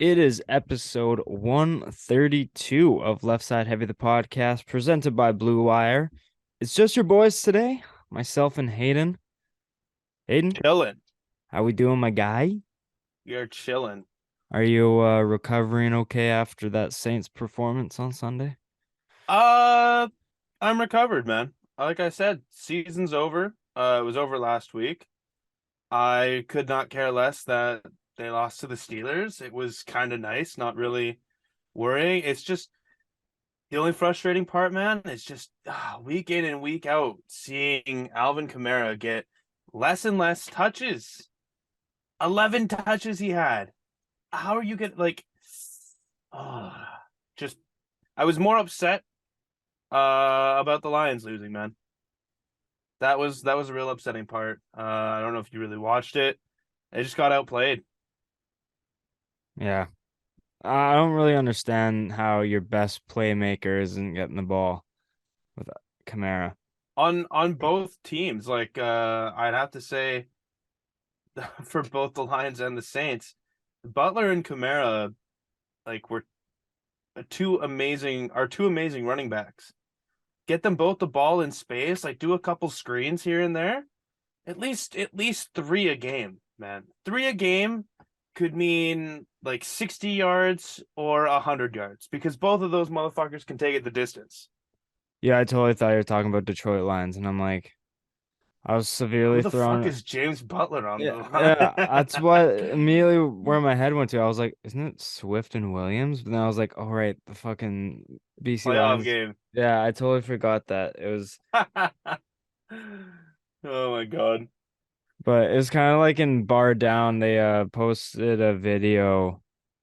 It is episode 132 of Left Side Heavy, the podcast, presented by Blue Wire. It's just your boys today, myself and Hayden. Hayden, Chilling. how we doing, my guy? You're chilling. Are you recovering okay after that Saints performance on Sunday? Uh, I'm recovered, man. Like I said, season's over. It was over last week. I could not care less that they lost to the Steelers. It was kind of nice, not really worrying. It's just the only frustrating part, man, is just week in and week out seeing Alvin Kamara get less and less touches. 11 touches he had. How are you get like oh, just I was more upset about the Lions losing, man. That was a real upsetting part. I don't know if you really watched it. They just got outplayed. Yeah. I don't really understand how your best playmaker isn't getting the ball with Kamara. On both teams. Like I'd have to say for both the Lions and the Saints, Butler and Kamara like were two amazing running backs. Get them both the ball in space, like do a couple screens here and there. At least three a game, man. Three a game could mean like 60 yards or 100 yards because both of those motherfuckers can take it the distance. Yeah, I totally thought you were talking about Detroit Lions, and I'm like, I was Who severely the fuck thrown. is James Butler on Yeah, the yeah, that's line? what immediately where my head went to. I was like, isn't it Swift and Williams? But then I was like, oh right, the fucking BC Playoff Lions. game. Yeah, I totally forgot that. It was, Oh my God. but it was kind of like in Bar Down, they posted a video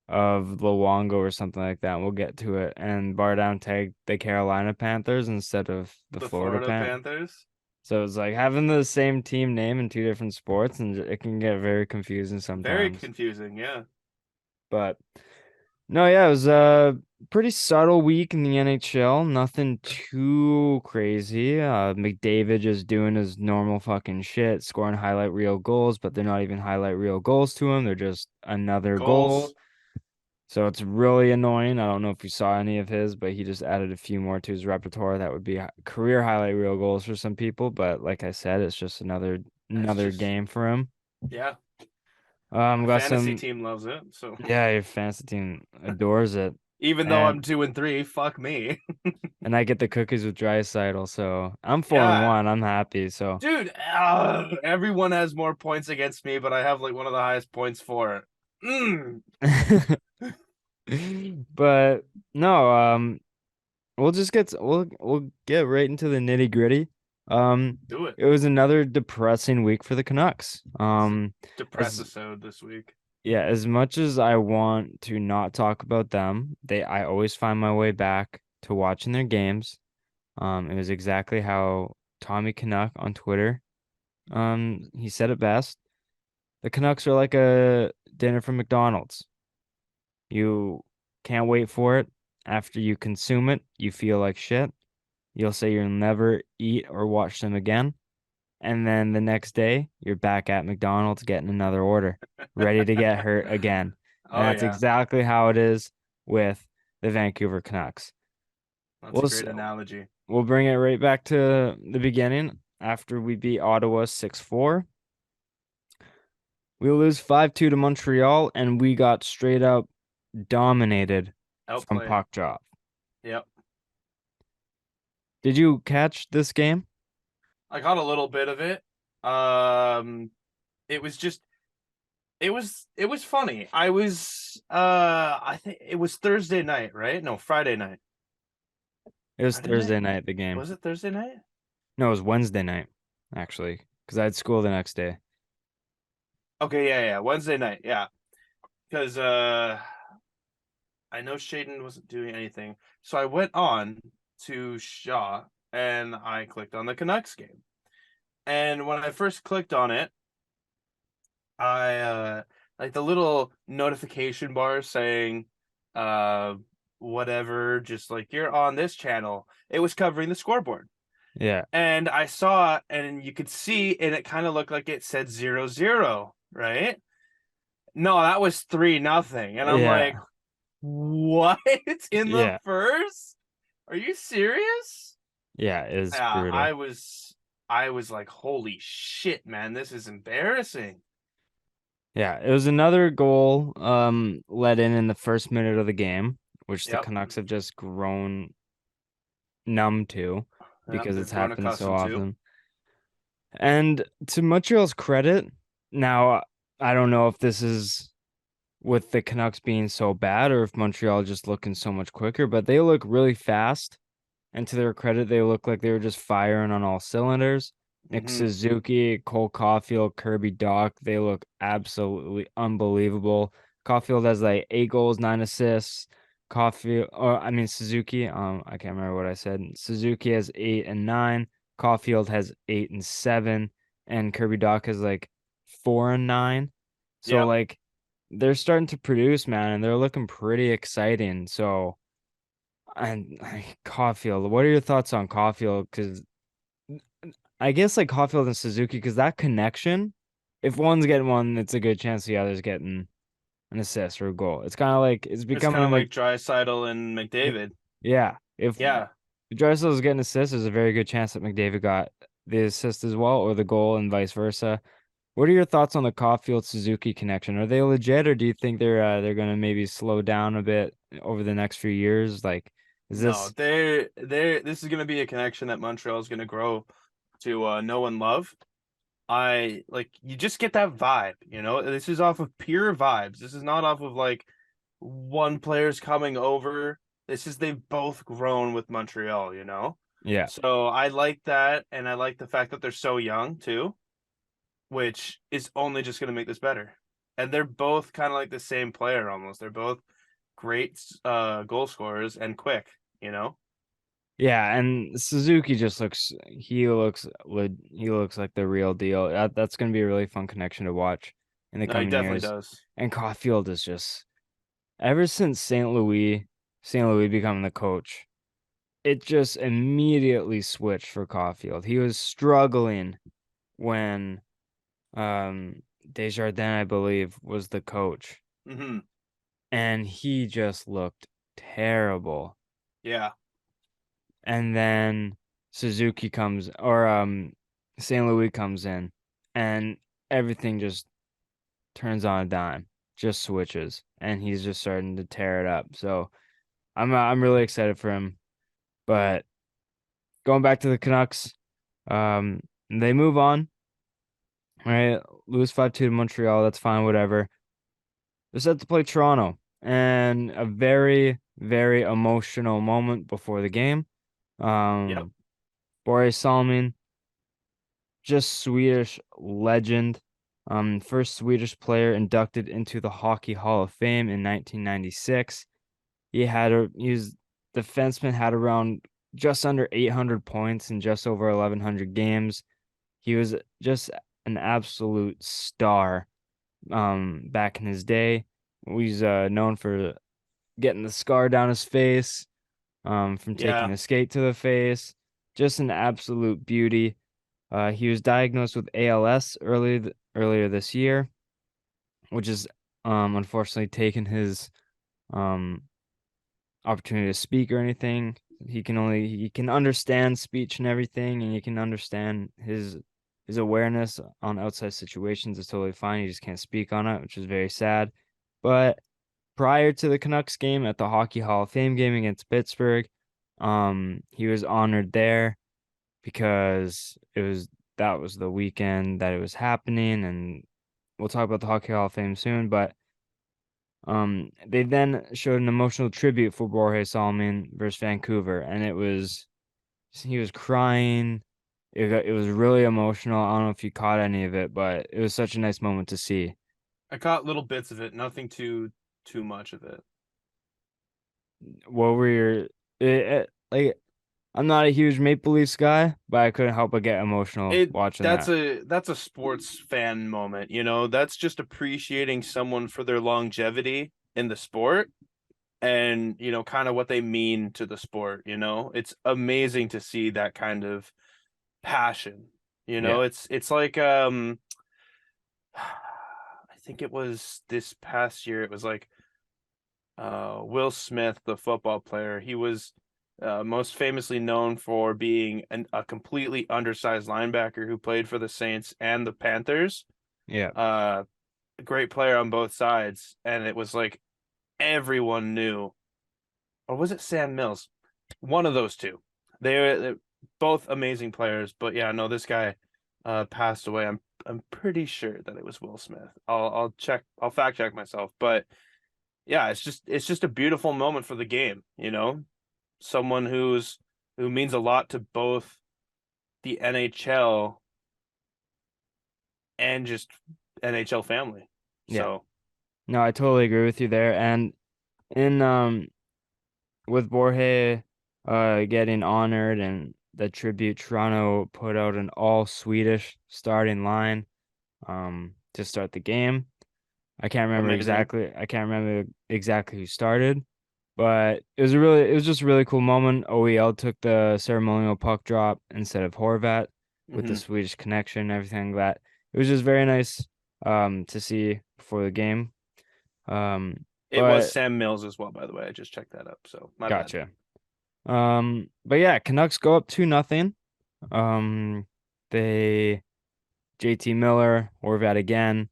of Luongo or something like that, and we'll get to it. And Bar Down tagged the Carolina Panthers instead of the The Florida Florida Pan. Panthers. So it's like having the same team name in two different sports, and it can get very confusing Very sometimes. confusing, yeah. But no, yeah, it was a pretty subtle week in the NHL. Nothing too crazy. McDavid just doing his normal fucking shit, scoring highlight reel goals, but they're not even highlight reel goals to him. They're just another goal. Goals. So it's really annoying. I don't know if you saw any of his, but he just added a few more to his repertoire. That would be career highlight reel goals for some people. But like I said, it's just another It's another just game for him. yeah. My Got fantasy some. team loves it. So Yeah, your fantasy team adores it. even though And I'm 2-3, fuck me. and I get the cookies with dry Draisaitl, so I'm 4-1. Yeah. I'm happy. So, Dude, everyone has more points against me, but I have like one of the highest points for it. Mm, but no, we'll get right into the nitty gritty. do it. It was another depressing week for the Canucks. It's a As depressisode this week. Yeah, as much as I want to not talk about them, I always find my way back to watching their games. It was exactly how Tommy Canuck on Twitter, he said it best. The Canucks are like a dinner from McDonald's. You can't wait for it. After you consume it, you feel like shit. You'll say you'll never eat or watch them again. And then the next day, you're back at McDonald's getting another order, ready to get hurt again. And Oh that's yeah, exactly how it is with the Vancouver Canucks. that's a We'll s- great analogy. we'll bring it right back to the beginning after we beat Ottawa 6-4. We lose 5-2 to Montreal, and we got straight up dominated from Outplayed. puck drop. Yep. Did you catch this game? I got a little bit of it. Um, it was just it was funny. I think it was Thursday night, right? No, Friday night. It was Friday night? Thursday night, the game. Was it Thursday night? No, it was Wednesday night, actually, because I had school the next day. Okay, yeah, yeah, Wednesday night, yeah. Because I know Shaden wasn't doing anything, so I went on to Shaw and I clicked on the Canucks game. And when I first clicked on it, I like the little notification bar saying uh whatever, just like you're on this channel. It was covering the scoreboard. Yeah. And I saw and you could see and it kind of looked like it said 0-0, right? No, that was 3-0. And I'm like, Yeah. what? In the Yeah. first? Are you serious? Yeah, it was Yeah, brutal. I was like, holy shit, man, this is embarrassing. Yeah, it was another goal let in the first minute of the game, which the Yep. Canucks have just grown numb to Yep, because it's they've grown happened so accustomed to. often. And to Montreal's credit, now I don't know if this is with the Canucks being so bad or if Montreal just looking so much quicker, but they look really fast. And to their credit, they look like they were just firing on all cylinders. Nick Hmm. Suzuki, Cole Caulfield, Kirby Doc, they look absolutely unbelievable. Caulfield has like 8 goals, 9 assists. Caulfield, or I mean Suzuki, I can't remember what I said. Suzuki has 8 and 9. Caulfield has 8and 7, and Kirby Doc has like 4 and 9. So Yep. like they're starting to produce, man, and they're looking pretty exciting. So and like, Caulfield, what are your thoughts on Caulfield? Because I guess like Caulfield and Suzuki, because that connection, if one's getting one, it's a good chance the other's getting an assist or a goal. It's kind of like it's It's kind becoming of like like Draisaitl and McDavid. yeah, if Yeah. Drysdale is getting assists, there's a very good chance that McDavid got the assist as well or the goal and vice versa. What are your thoughts on the Caulfield Suzuki connection? Are they legit, or do you think they're gonna maybe slow down a bit over the next few years? Like, is No, this they're this is gonna be a connection that Montreal is gonna grow to know and love. I like you just get that vibe, you know? This is off of pure vibes. This is not off of like one player's coming over. This is they've both grown with Montreal, you know? yeah. So I like that, and I like the fact that they're so young too, which is only just gonna make this better. And they're both kind of like the same player almost. They're both great goal scorers and quick, you know? Yeah, and Suzuki just he looks like the real deal. That's gonna be a really fun connection to watch in the No, he coming definitely years. does. And Caulfield is just ever since St. Louis becoming the coach, it just immediately switched for Caulfield. He was struggling when Desjardins, I believe, was the coach, Hmm. and he just looked terrible. Yeah. And then Suzuki comes or St. Louis comes in and everything just turns on a dime, just switches, and he's just starting to tear it up. So I'm really excited for him. But going back to the Canucks, they move on, right? Lose 5-2 to Montreal, that's fine, whatever. They're set to play Toronto, and a very, very emotional moment before the game. Yep. Um, Börje Salming, just Swedish legend. First Swedish player inducted into the Hockey Hall of Fame in 1996. He was defenseman, had around just under 800 points in just over 1100 games. He was just an absolute star back in his day. He's known for getting the scar down his face from taking Yeah. a skate to the face. Just an absolute beauty. He was diagnosed with ALS earlier this year, which is unfortunately taken his um opportunity to speak or anything. He can understand speech and everything, and you can understand his awareness on outside situations is totally fine. He just can't speak on it, which is very sad. But prior to the Canucks game at the Hockey Hall of Fame game against Pittsburgh, he was honored there because that was the weekend that it was happening, and we'll talk about the Hockey Hall of Fame soon, but they then showed an emotional tribute for Börje Salming versus Vancouver, and he was crying. It was really emotional. I don't know if you caught any of it, but it was such a nice moment to see. I caught little bits of it, nothing too much of it. What were like? I'm not a huge Maple Leafs guy, but I couldn't help but get emotional It watching that. that's a sports fan moment, you know. That's just appreciating someone for their longevity in the sport and, you know, kind of what they mean to the sport, you know. It's amazing to see that kind of passion. You Yeah. know, it's like think it was this past year. It was like Will Smith, the football player. He was most famously known for being a completely undersized linebacker who played for the Saints and the Panthers. Yeah. A great player on both sides, and it was like everyone knew, or was it Sam Mills? One of those two. They're both amazing players, but yeah, no, this guy passed away. I'm pretty sure that it was Will Smith. I'll check. I'll fact check myself, but yeah, it's just a beautiful moment for the game, you know? Someone who means a lot to both the NHL and just NHL family. Yeah. So, No, I totally agree with you there. And in with Borje getting honored and the tribute, Toronto put out an all Swedish starting line to start the game. amazing. I can't remember exactly who started, but it was just a really cool moment. OEL took the ceremonial puck drop instead of Horvat with the Hmm. Swedish connection and everything like that. It was just very nice to see before the game. Um It was but Sam Mills as well, by the way. I just checked that up, so my bad. gotcha. But yeah, Canucks go up 2-0. Um they JT Miller, Horvat again.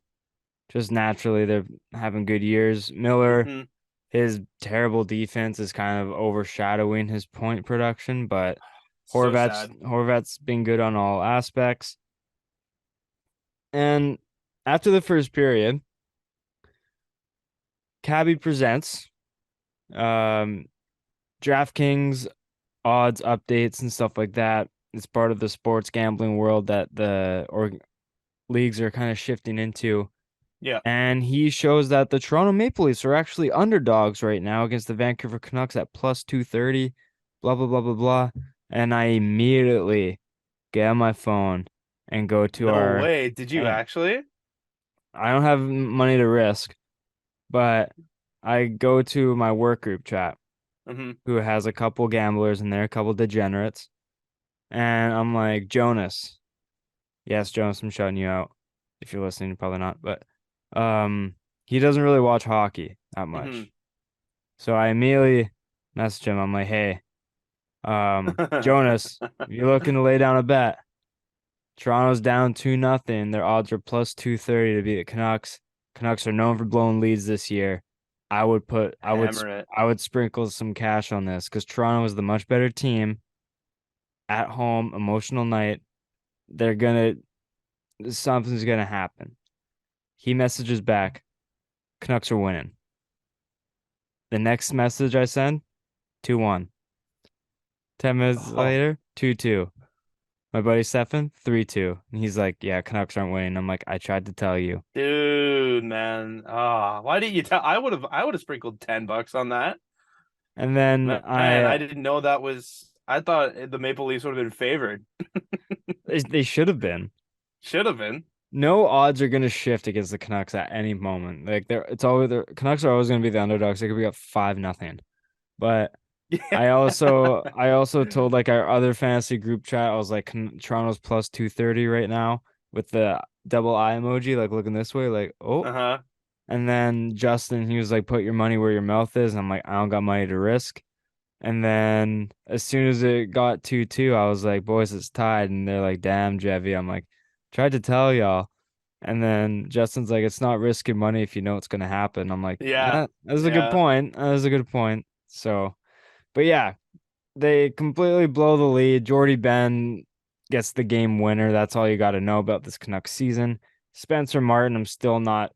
Just naturally they're having good years. Miller, Hmm. his terrible defense is kind of overshadowing his point production, but So sad. Horvat's been good on all aspects. And after the first period, Cabby presents um DraftKings odds updates and stuff like that. It's part of the sports gambling world that the or leagues are kind of shifting into. Yeah. And he shows that the Toronto Maple Leafs are actually underdogs right now against the Vancouver Canucks at plus 230, blah, blah, blah, blah, blah. And I immediately get on my phone and go to No way. Did you and actually? I don't have money to risk, but I go to my work group chat, Hmm. who has a couple gamblers in there, a couple degenerates. And I'm like, Jonas, yes, Jonas, I'm shouting you out. If you're listening, probably not, but um, he doesn't really watch hockey that Hmm. much. So I immediately message him. I'm like, hey, Jonas, if you're looking to lay down a bet, Toronto's down 2-0. Their odds are plus 230 to beat the Canucks. Canucks are known for blowing leads this year. Hammer it. I would sprinkle some cash on this because Toronto is the much better team at home, emotional night. They're gonna Something's gonna happen. He messages back, Canucks are winning. The next message I send, 2-1. 10 minutes Oh, later, 2-2. My buddy Stefan, 3-2. And he's like, yeah, Canucks aren't winning. I'm like, I tried to tell you. dude, man. Ah, why didn't you tell? I would have sprinkled $10 on that. And then Man, I didn't know that was. I thought the Maple Leafs would have been favored. they should have been. Should have been. No odds are gonna shift against the Canucks at any moment. Like it's always the Canucks are always gonna be the underdogs. They could be up 5-0. But Yeah. I also told like our other fantasy group chat, I was like Toronto's plus 230 right now with the double eye emoji, like looking this way, like, oh. Uh-huh. And then Justin, he was like, put your money where your mouth is. And I'm like, I don't got money to risk. And then as soon as it got 2-2, I was like, boys, it's tied. And they're like, damn, Jevy. I'm like, tried to tell y'all. And then Justin's like, it's not risking money if you know it's gonna happen. I'm like, Yeah. that's a good Yeah. point. That's a good point. So, but yeah, they completely blow the lead. Jordy Ben gets the game winner. That's all you got to know about this Canucks season. Spencer Martin, I'm still not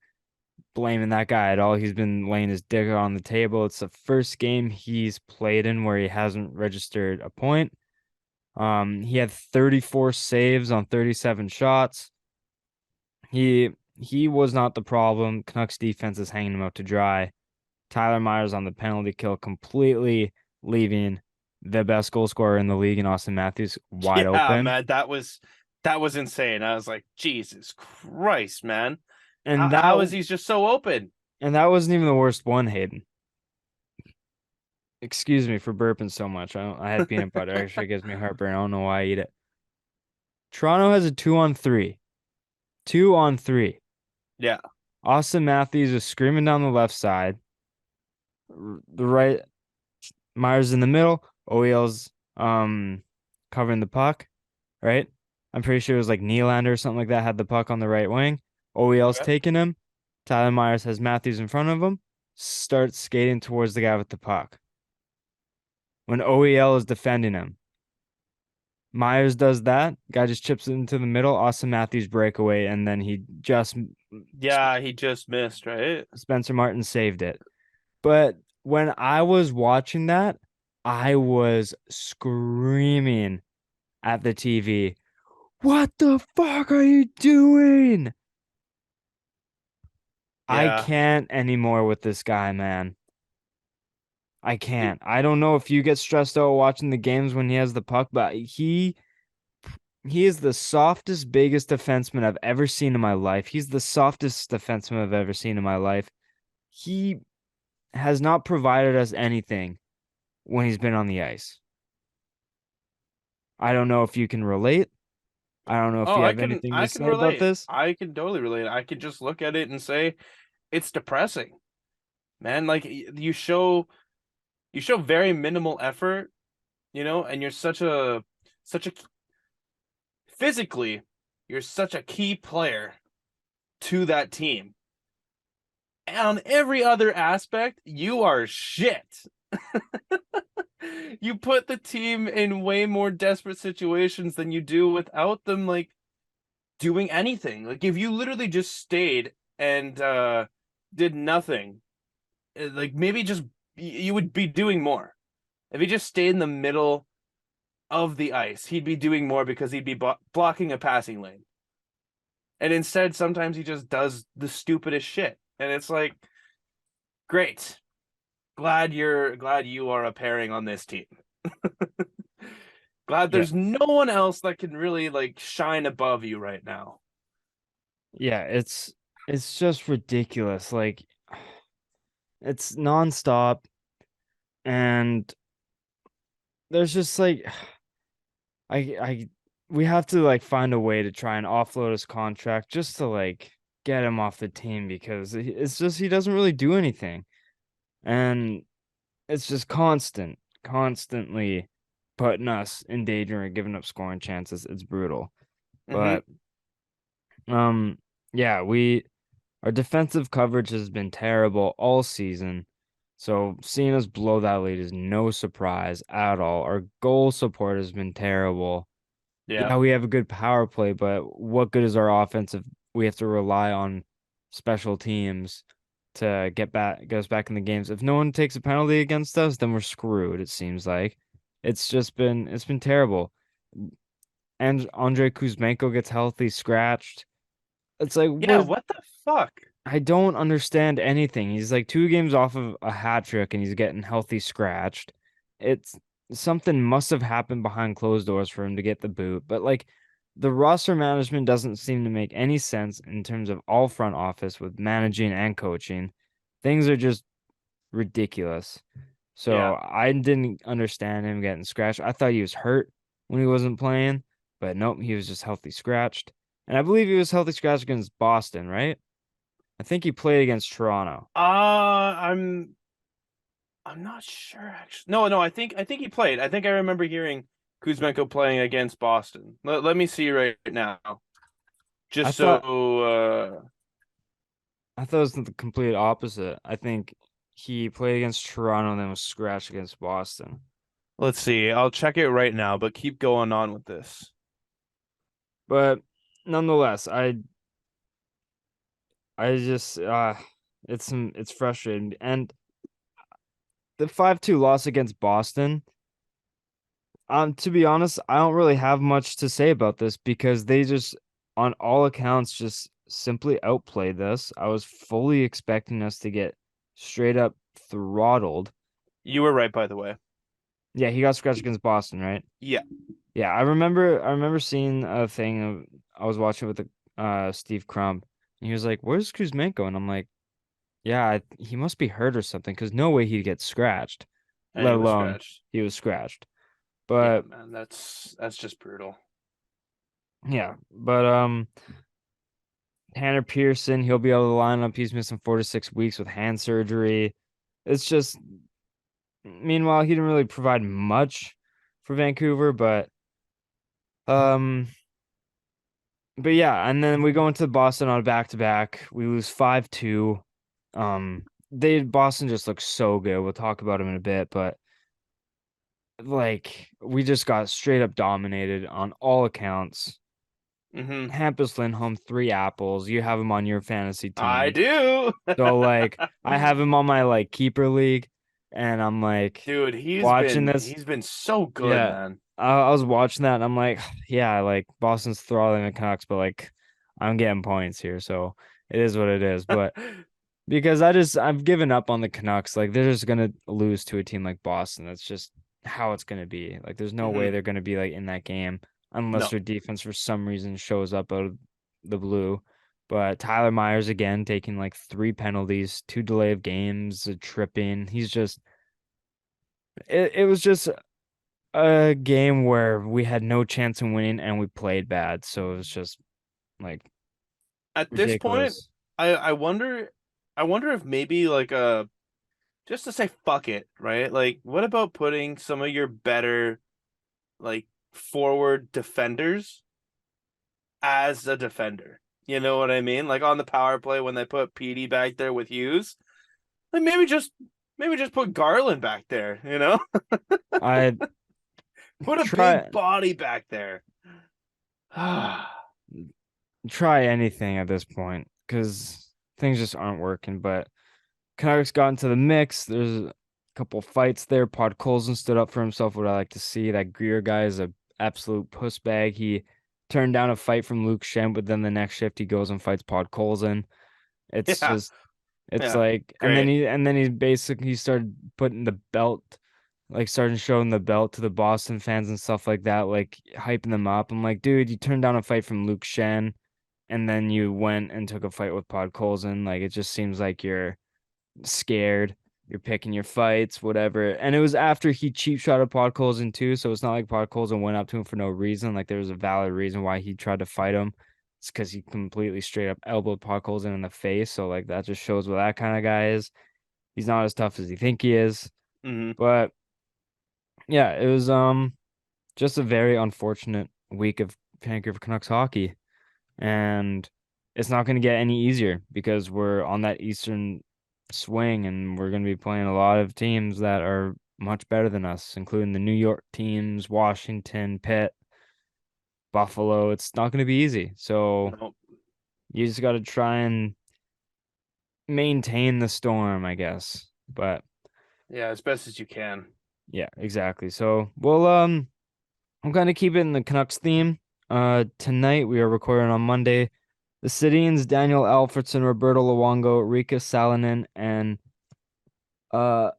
blaming that guy at all. He's been laying his dick on the table. It's the first game he's played in where he hasn't registered a point. He had 34 saves on 37 shots. He was not the problem. Canucks defense is hanging him out to dry. Tyler Myers on the penalty kill, completely leaving the best goal scorer in the league in Austin Matthews wide Yeah, open. man. That was insane. I was like, Jesus Christ, man. How And how is he just so open? that wasn't even the worst one, Hayden. Excuse me for burping so much. I had peanut butter. It actually gives me heartburn. I don't know why I eat it. Toronto has a 2-on-3. 2-on-3. Yeah. Austin Matthews is screaming down the left side. The right Myers in the middle. OEL's covering the puck, right? I'm pretty sure it was like Nylander or something like that had the puck on the right wing. OEL's Okay. taking him. Tyler Myers has Matthews in front of him. Starts skating towards the guy with the puck. When OEL is defending him, Myers does that. Guy just chips it into the middle. Austin Matthews breakaway, and then he just Yeah, he just missed, right? Spencer Martin saved it. But when I was watching that, I was screaming at the TV. What the fuck are you doing? I Yeah. can't anymore with this guy, man. I can't. I don't know if you get stressed out watching the games when he has the puck, but he is the softest, biggest defenseman I've ever seen in my life. He's the softest defenseman I've ever seen in my life. He has not provided us anything when he's been on the ice. I don't know if you can relate. I don't know if Oh, you I have can anything to I can say about relate. this. I can totally relate. I could just look at it and say it's depressing, man. Like you show very minimal effort, and you're such a physically, you're such a key player to that team. And on every other aspect, you are shit. You put the team in way more desperate situations than you do without them like doing anything. Like if you literally just stayed and did nothing, like maybe just you would be doing more. If he just stayed in the middle of the ice, he'd be doing more because he'd be blocking a passing lane. And instead, sometimes he just does the stupidest shit. And it's like, great. Glad you are a pairing on this team. Glad Yeah. there's no one else that can really like shine above you right now. Yeah, it's just ridiculous. Like it's nonstop and there's just like I we have to like find a way to try and offload his contract just to like get him off the team because it's just he doesn't really do anything. And it's just constantly putting us in danger and giving up scoring chances. It's brutal. Mm-hmm. But um yeah, we our defensive coverage has been terrible all season. So seeing us blow that lead is no surprise at all. Our goal support has been terrible. Yeah. Yeah, we have a good power play, but what good is our offense if we have to rely on special teams to get us back in the games? If no one takes a penalty against us, then we're screwed, it seems like. It's been terrible. And Andrei Kuzmenko gets healthy, scratched. It's like Yeah, what what the fuck? I don't understand anything. He's like 2 games off of a hat trick and he's getting healthy scratched. It's something must have happened behind closed doors for him to get the boot. But like the roster management doesn't seem to make any sense in terms of all front office with managing and coaching. Things are just ridiculous. Yeah. So I didn't understand him getting scratched. I thought he was hurt when he wasn't playing, but nope, he was just healthy scratched. And I believe he was healthy scratched against Boston, right? I think he played against Toronto. I'm not sure actually. No, I think he played. I think I remember hearing Kuzmenko playing against Boston. Let me see right now. I Just so thought I thought it was the complete opposite. I think he played against Toronto and then was scratched against Boston. let's see. I'll check it right now, but keep going on with this. But nonetheless, I just it's frustrating. And the 5-2 loss against Boston, to be honest, I don't really have much to say about this because they just on all accounts just simply outplayed us. I was fully expecting us to get straight up throttled. You were right, by the way. Yeah, he got scratched against Boston, right? Yeah. Yeah, I remember seeing a thing of I was watching with the Steve Crump and he was like, "Where's Kuzmenko?" And I'm like, "Yeah, he must be hurt or something because no way he'd get scratched, And let he was alone scratched. he was scratched." Yeah, But man, that's just brutal. yeah, but Tanner Pearson, he'll be able to line up. He's missing 4 to 6 weeks with hand surgery. It's just, meanwhile, he didn't really provide much for Vancouver, um, but yeah, and then we go into Boston on a back-to-back. We lose 5-2. Boston just looks so good. We'll talk about them in a bit, but like we just got straight up dominated on all accounts. Hmm. Hampus Lindholm, 3 apples. You have him on your fantasy I team. do. So like I have him on my like keeper league and I'm like Dude, watching this. he's been so good, Yeah. man. I was watching that and I'm like, yeah, like Boston's throttling the Canucks, but like I'm getting points here, so it is what it is. But because I've given up on the Canucks. Like they're just gonna lose to a team like Boston. That's just how it's gonna be. Like there's no way Hmm. they're gonna be like in that game unless No. their defense for some reason shows up out of the blue. But Tyler Myers again taking like 3 penalties, 2 delay of games, a tripping. It was just a game where we had no chance in winning and we played bad. So it was just like At this point, ridiculous. I wonder if maybe like just to say fuck it, right? Like what about putting some of your better like forward defenders as a defender? You know what I mean? Like on the power play when they put Petey back there with Hughes, like maybe just put Garland back there, you know? I Put a big try body back there. try anything at this point because things just aren't working. But Canucks got into the mix. There's a couple fights there. Podkolzin stood up for himself. What I like to see. That Greer guy is a absolute puss bag. He turned down a fight from Luke Shen, but then the next shift he goes and fights Podkolzin. It's Yeah, just it's yeah, like great. and then he started putting the belt like starting showing the belt to the Boston fans and stuff like that, like hyping them up. I'm like, dude, you turned down a fight from Luke Shen and then you went and took a fight with Podkolzin. Like it just seems like you're scared. You're picking your fights, whatever. And it was after he cheap shot at Podkolzin too, so it's not like Podkolzin went up to him for no reason. Like there was a valid reason why he tried to fight him. It's because he completely straight up elbowed Podkolzin in the face. So like that just shows what that kind of guy is. He's not as tough as you think he is. Hmm. But yeah, it was just a very unfortunate week of Vancouver Canucks hockey. And it's not going to get any easier because we're on that Eastern swing and we're going to be playing a lot of teams that are much better than us, including the New York teams, Washington, Pitt, Buffalo. It's not going to be easy. So No, you just got to try and maintain the storm, I guess. But yeah, as best as you can. yeah, exactly. So I'm going to keep it in the Canucks theme. Tonight we are recording on Monday. The Sedins, Daniel Alfredson, Roberto Luongo, Rika Salonen, and uh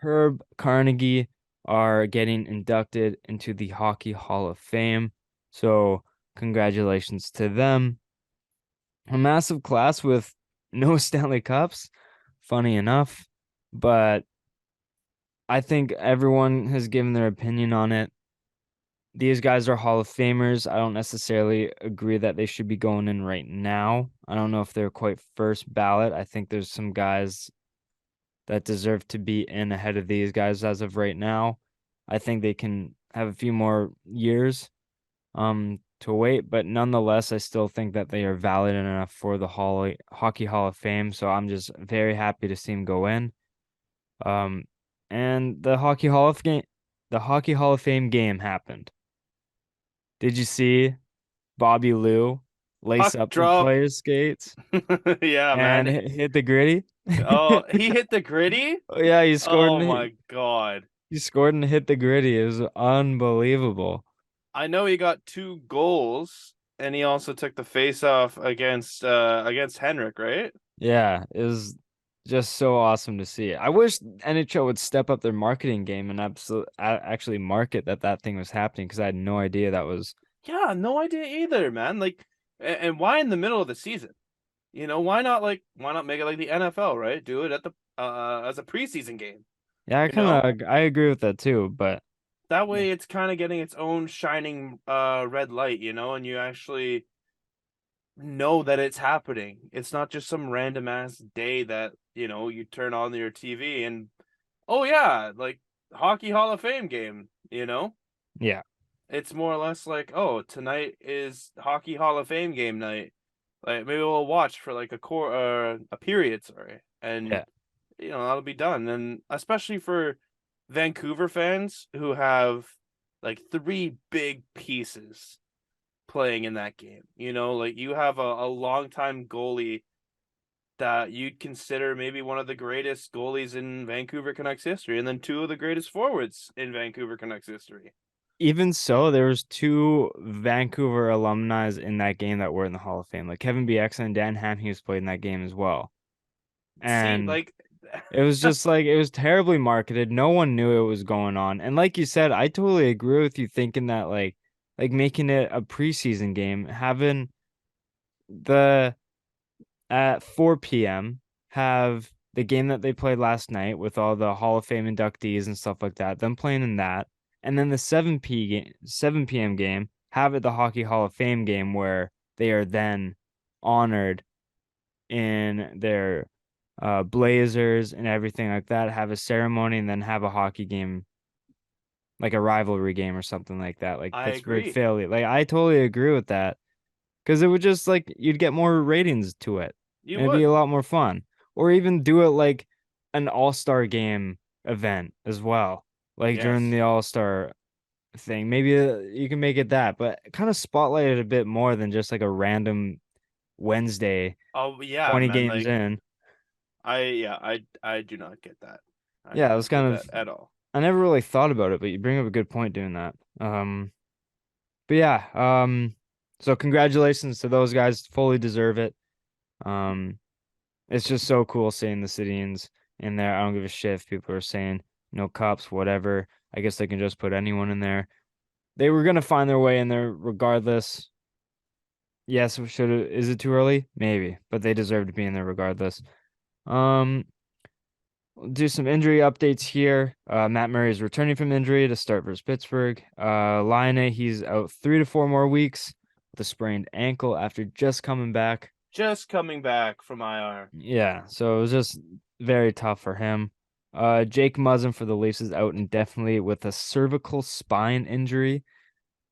Herb Carnegie are getting inducted into the Hockey Hall of Fame. So congratulations to them. A massive class with no Stanley Cups, funny enough, but I think everyone has given their opinion on it. These guys are Hall of Famers. I don't necessarily agree that they should be going in right now. I don't know if they're quite first ballot. I think there's some guys that deserve to be in ahead of these guys as of right now. I think they can have a few more years to wait, but nonetheless, I still think that they are valid enough for the Hockey Hall of Fame. So I'm just very happy to see them go in. Um, and the Hockey Hall of Fame game happened. Did you see Bobby Lou lace Puck up the drop. player's skates Yeah, and man. hit the gritty? Oh, he hit the gritty? Oh, yeah, Oh my God. he scored and hit the gritty. It was unbelievable. I know he got 2 goals and he also took the face off against Henrik, right? Yeah, it was just so awesome to see. I wish NHL would step up their marketing game and actually market that thing was happening because I had no idea that was. Yeah, no idea either, man. Like and why in the middle of the season? You know, why not make it like the NFL, right? Do it at the as a preseason game, Yeah, you know? I agree with that too, but That yeah, way it's kind of getting its own shining red light, you know, and you actually know that it's happening. It's not just some random ass day that, you turn on your TV and oh yeah, like Hockey Hall of Fame game. Yeah, It's more or less like, oh, tonight is Hockey Hall of Fame game night. Like maybe we'll watch for like a period, sorry. And yeah. that'll be done. And especially for Vancouver fans who have like three big pieces playing in that game. Like you have a longtime goalie that you'd consider maybe one of the greatest goalies in Vancouver Canucks history, and then two of the greatest forwards in Vancouver Canucks history. Even so, there was two Vancouver alumni in that game that were in the Hall of Fame, like Kevin Bieksa and Dan Hamhuis played in that game as well. See, And like, it was just like it was terribly marketed. No one knew it was going on. And like you said, I totally agree with you thinking that like making it a preseason game, having the at 4 p.m. have the game that they played last night with all the Hall of Fame inductees and stuff like that, them playing in that, and then the 7 p.m. game, have it the Hockey Hall of Fame game where they are then honored in their blazers and everything like that, have a ceremony and then have a hockey game, like a rivalry game or something like that, like I Pittsburgh agree. Philly. Like I totally agree with that because it would just like you'd get more ratings to it You and it'd be a would. lot more fun. Or even do it like an all-star game event as well, like during Yes. the all-star thing. Maybe you can make it that, but kind of spotlight it a bit more than just like a random Wednesday Oh yeah, 20 man. games Like in. I do not get that. I Yeah, do it was not get kind that of at all. I never really thought about it, but you bring up a good point doing that. But yeah, so congratulations to those guys, fully deserve it. Um, it's just so cool seeing the Cityans in there. I don't give a shit if people are saying no cups, whatever. I guess they can just put anyone in there. They were gonna find their way in there regardless. Yes, is it too early? Maybe, but they deserve to be in there regardless. Um, we'll do some injury updates here. Matt Murray is returning from injury to start versus Pittsburgh. Laine, he's out 3 to 4 more weeks with a sprained ankle after just coming back. Just coming back from IR. Yeah, so it was just very tough for him. Jake Muzzin for the Leafs is out indefinitely with a cervical spine injury.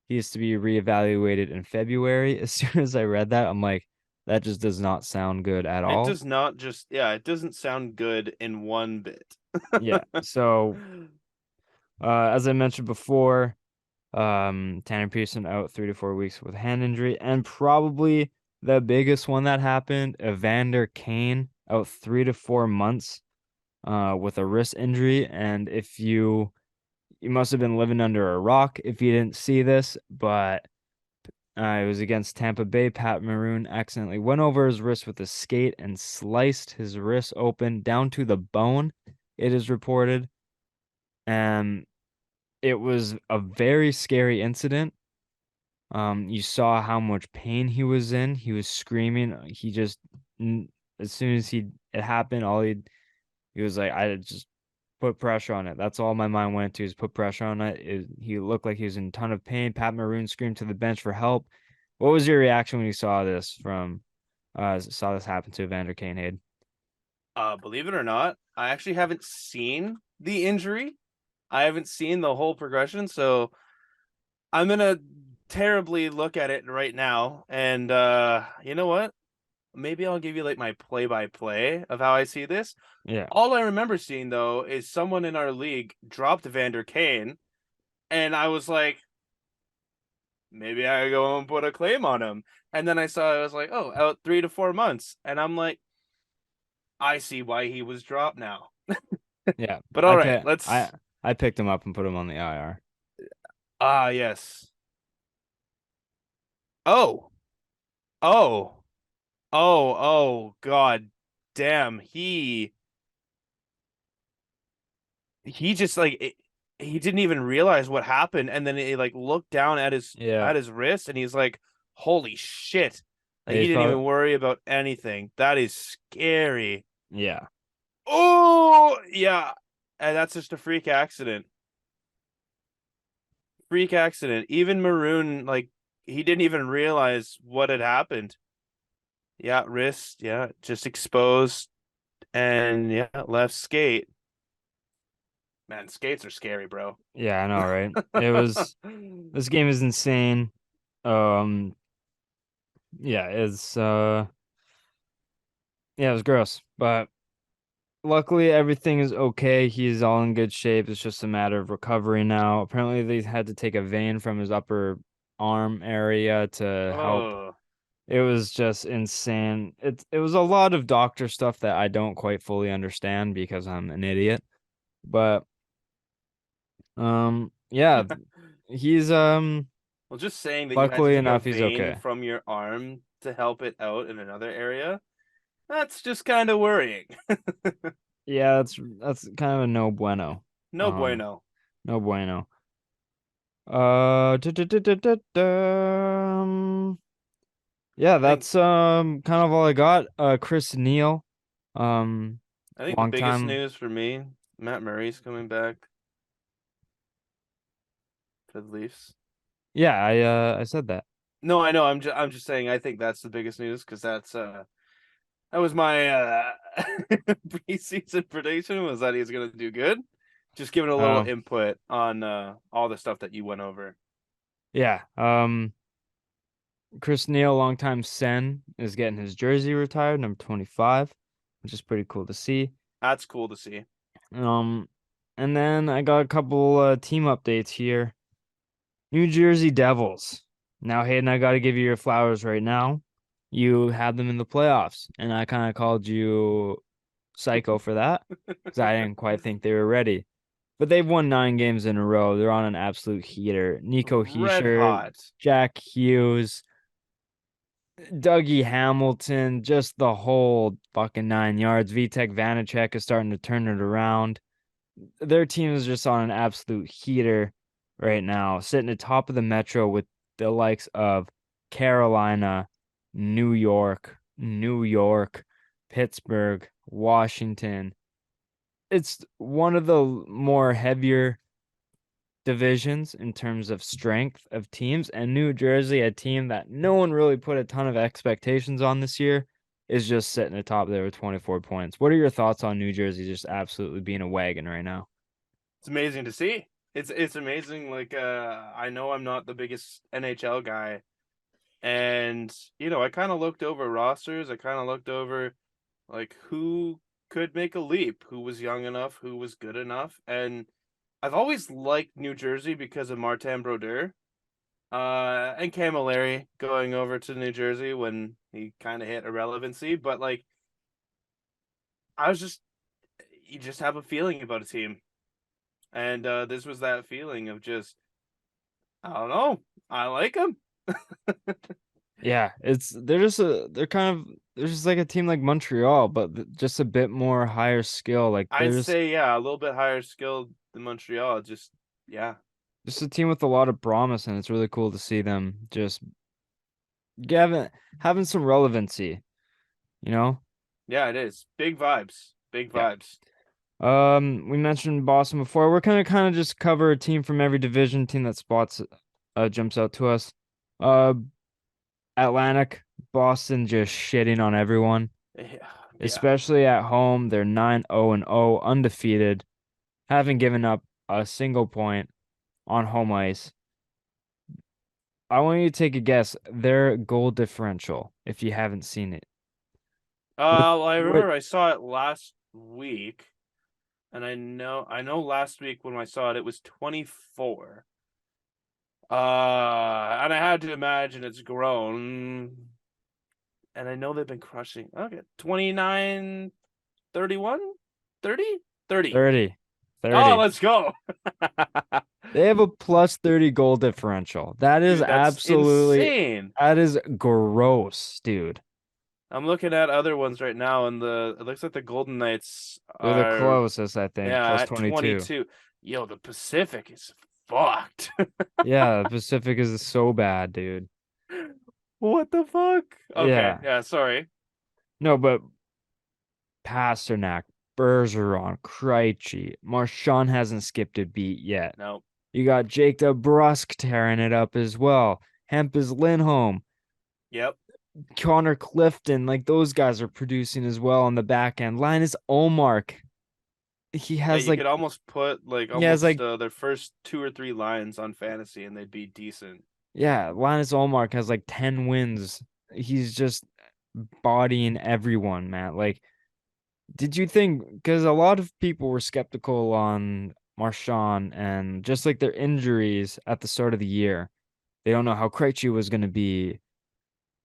He is to be reevaluated in February. As soon as I read that, I'm like, that just does not sound good at It all. does not just, yeah, it doesn't sound good in one bit. Yeah. So, as I mentioned before, Tanner Pearson out 3 to 4 weeks with hand injury, and probably the biggest one that happened, Evander Kane out 3 to 4 months with a wrist injury. And if you must have been living under a rock if you didn't see this, but it was against Tampa Bay. Pat Maroon accidentally went over his wrist with a skate and sliced his wrist open down to the bone, it is reported. And it was a very scary incident. You saw how much pain he was in. He was screaming. As soon as it happened, he was like, I just put pressure on it. That's all my mind went to is put pressure on it. He looked like he was in a ton of pain. Pat Maroon screamed to the bench for help. What was your reaction when you saw this happen to Evander Kane? Believe it or not, I actually haven't seen the injury. I haven't seen the whole progression, so I'm gonna terribly look at it right now. And you know what? Maybe I'll give you like my play-by-play of how I see this. Yeah, All I remember seeing though is someone in our league dropped Vander Kane, and I was like, maybe I go and put a claim on him. And then I was like, oh, out 3 to 4 months, and I'm like, I see why he was dropped now. yeah. But all right, let's. I picked him up and put him on the IR. Yes. Oh, oh, oh, God damn. He just like he didn't even realize what happened, and then he like looked down at his Yeah, wrist, and he's like, "Holy shit!" Like yeah. he He's didn't probably even worry about anything. That is scary. yeah, Oh yeah, and that's just a freak accident. Freak accident. Even Maroon, like he didn't even realize what had happened. Yeah, wrist. Yeah, just exposed. And yeah, left skate. Man, skates are scary, bro. Yeah, I know, right? It was this game is insane. Um, yeah, it was gross, but luckily everything is okay. He's all in good shape. It's just a matter of recovery now. Apparently they had to take a vein from his upper arm area to help. Oh, It was just insane. It was a lot of doctor stuff that I don't quite fully understand because I'm an idiot. But yeah, he's well, just saying that you had to luckily take a enough he's vein okay. from your arm to help it out in another area, that's just kind of worrying. Yeah, that's kind of a no bueno. No Um, bueno. no bueno. Da. Yeah, I think that's kind of all I got. Chris Neal, um, I think the long biggest time. news for me, Matt Murray's coming back for the Leafs. Yeah, I said that. No, I know. I'm just saying. I think that's the biggest news because that was my preseason prediction was that he's gonna do good. Just giving a little Oh, input on all the stuff that you went over. yeah. Chris Neal, longtime Sen, is getting his jersey retired, number 25, which is pretty cool to see. That's cool to see. Um, and then I got a couple team updates here. New Jersey Devils. Now, Hayden, I got to give you your flowers right now. You had them in the playoffs, and I kind of called you psycho for that because I didn't quite think they were ready. But they've won 9 games in a row. They're on an absolute heater. Nico Red Heischer, hot. Jack Hughes, Dougie Hamilton, just the whole fucking 9 yards. Vitek Vanacek is starting to turn it around. Their team is just on an absolute heater right now, sitting atop of the Metro with the likes of Carolina, New York, Pittsburgh, Washington. It's one of the more heavier divisions in terms of strength of teams, and New Jersey, a team that no one really put a ton of expectations on this year, is just sitting atop there with 24 points. What are your thoughts on New Jersey just absolutely being a wagon right now? It's amazing to see. It's amazing. Like I know I'm not the biggest NHL guy, and I kind of looked over rosters. I kind of looked over like who could make a leap, who was young enough, who was good enough, and I've always liked New Jersey because of Martin Brodeur, and Camilleri going over to New Jersey when he kind of hit irrelevancy. But like, I was just you just have a feeling about a team, and this was that feeling of just I don't know, I like him. Yeah, they're just like a team like Montreal, but just a bit more higher skill. Like I'd say yeah, a little bit higher skilled than Montreal. Just yeah, just a team with a lot of promise, and it's really coul to see them just having some relevancy, you know? yeah, it is big vibes, big Yeah. vibes. We mentioned Boston before. We're gonna kind of just cover a team from every division, team that spots jumps out to us. Uh, Atlantic, Boston just shitting on everyone, Yeah, yeah. especially at home. They're 9-0-0, undefeated, haven't given up a single point on home ice. I want you to take a guess. Their goal differential, if you haven't seen it. Well, I What remember I saw it last week, and I know last week when I saw it, it was 24. And I had to imagine it's grown, and I know they've been crushing. Okay, 29, 31, 30, 30. 30. Oh, 30. let's go. They have a plus 30 goal differential. That is Dude, that's absolutely insane. that is gross, dude. I'm looking at other ones right now, and it looks like the Golden Knights They're the are, closest, I think, yeah, plus at 22. 22. Yo, the Pacific is fucked. Yeah, the Pacific is so bad, dude. What the fuck? Okay, Yeah. yeah, sorry. No, but Pasternak, Bergeron, Krejci, Marchand hasn't skipped a beat yet. No. You got Jake DeBrusk tearing it up as well. Hemp is Lindholm. Yep. Connor Clifton, like those guys are producing as well on the back end. Linus Olmark, he Yeah, has you like could almost put like he has almost like their first two or three lines on fantasy and they'd be decent. yeah, Linus Olmark has like 10 wins. He's just bodying everyone, man. Like, did you think because a lot of people were skeptical on Marchand and just like their injuries at the start of the year. They don't know how Krejci was going to be.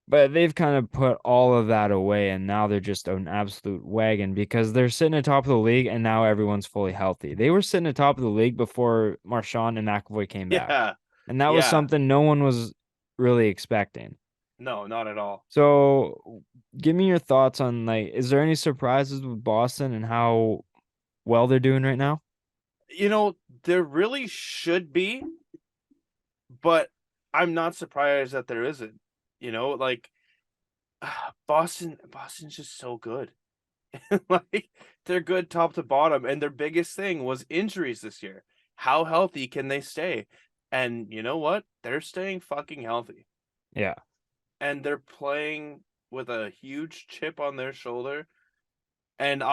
But they've kind of put all of that away, and now they're just an absolute wagon because they're sitting at top of the league, and now everyone's fully healthy. They were sitting at top of the league before Marchand and McAvoy came back, Yeah. and that was Yeah. something no one was really expecting. No, not at all. So, give me your thoughts on like, is there any surprises with Boston and how well they're doing right now? You know, there really should be, but I'm not surprised that there isn't. You know, like Boston's just so good. Like they're good top to bottom, and their biggest thing was injuries this year. How healthy can they stay? And you know what? They're staying fucking healthy. Yeah, And they're playing with a huge chip on their shoulder. And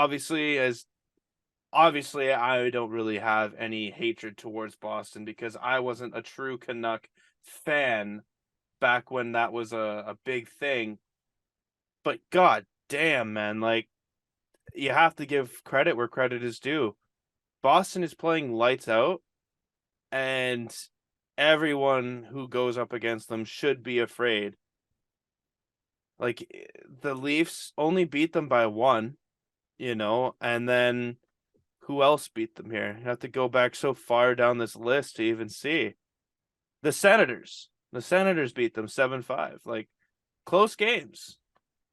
obviously I don't really have any hatred towards Boston because I wasn't a true Canuck fan back when that was a big thing. But god damn, man, like you have to give credit where credit is due. Boston is playing lights out, and everyone who goes up against them should be afraid. Like the Leafs only beat them by one, and then who else beat them here? You have to go back so far down this list to even see. The Senators. The Senators beat them 7-5. Like close games.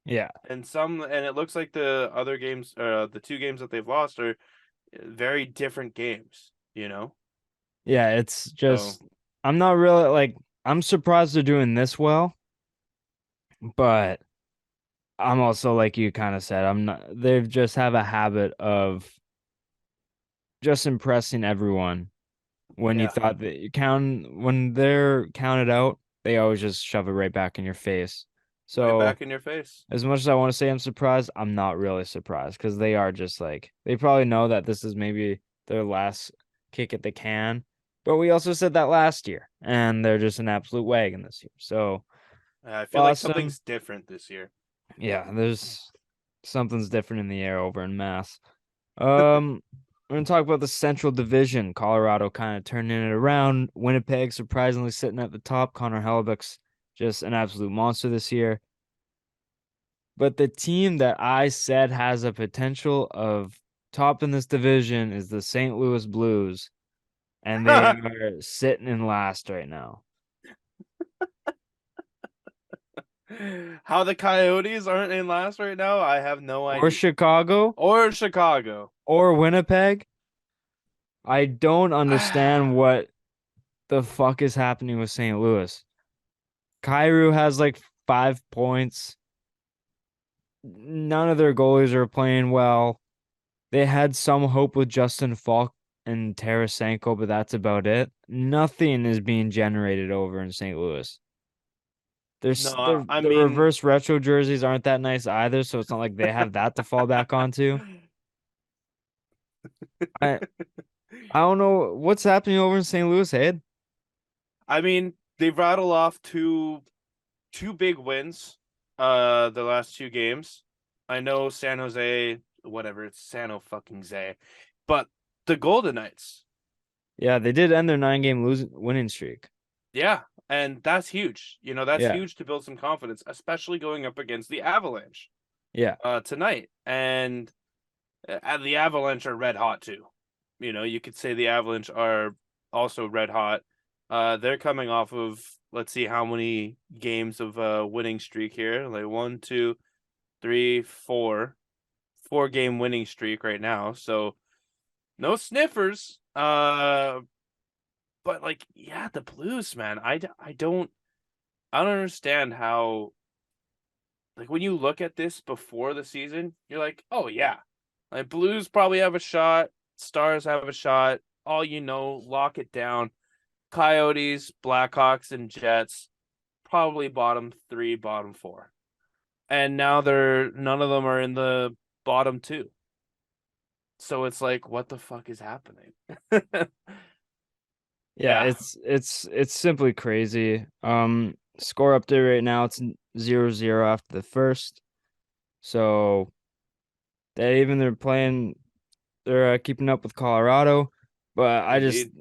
yeah, And it looks like the other games, the two games that they've lost are very different games. yeah. It's So just I'm not really like I'm surprised they're doing this well, but I'm also like you kind of said, I'm not they just have a habit of just impressing everyone. When you yeah, thought that you count when they're counted out, they always just shove it right back in your face. right So back in your face. as much as I want to say I'm surprised, I'm not really surprised because they are just like they probably know that this is maybe their last kick at the can. But we also said that last year, and they're just an absolute wagon this year. So I feel like Boston, something's different this year. yeah, there's something's different in the air over in Mass. Um, we're gonna talk about the Central Division. Colorado kind of turning it around. Winnipeg surprisingly sitting at the top. Connor Hellebuck's just an absolute monster this year. But the team that I said has a potential of top in this division is the St. Louis Blues, and they are sitting in last right now. How the Coyotes aren't in last right now, I have no Or idea. Chicago, Or Chicago. or Winnipeg. I don't understand I what the fuck is happening with St. Louis. Kyrou has like 5 points. None of their goalies are playing well. They had some hope with Justin Falk and Tarasenko, but that's about it. Nothing is being generated over in St. Louis. There's no, I the mean, reverse retro jerseys aren't that nice either, so it's not like they have that to fall back onto. I I don't know what's happening over in St. Louis, Ed. I mean, they've rattled off two big wins the last two games. I know San Jose, whatever, it's San fucking Jose. But the Golden Knights, Yeah, they did end their 9 game losing winning streak. yeah, and that's huge. That's Yeah, huge to build some confidence, especially going up against the Avalanche yeah, tonight. And the Avalanche are red hot too. You could say the Avalanche are also red hot. They're coming off of let's see how many games of winning streak here. Like 1, 2, 3, 4 game winning streak right now. So no sniffers. But like yeah, the Blues, man. I don't understand how like when you look at this before the season, you're like, oh yeah, like Blues probably have a shot, Stars have a shot. All lock it down. Coyotes, Blackhawks, and Jets probably bottom three, bottom four. and now none of them are in the bottom two. So it's like, what the fuck is happening? Yeah, Yeah, it's simply crazy. Score update right now, it's 0-0 after the first. So they're keeping up with Colorado, but indeed.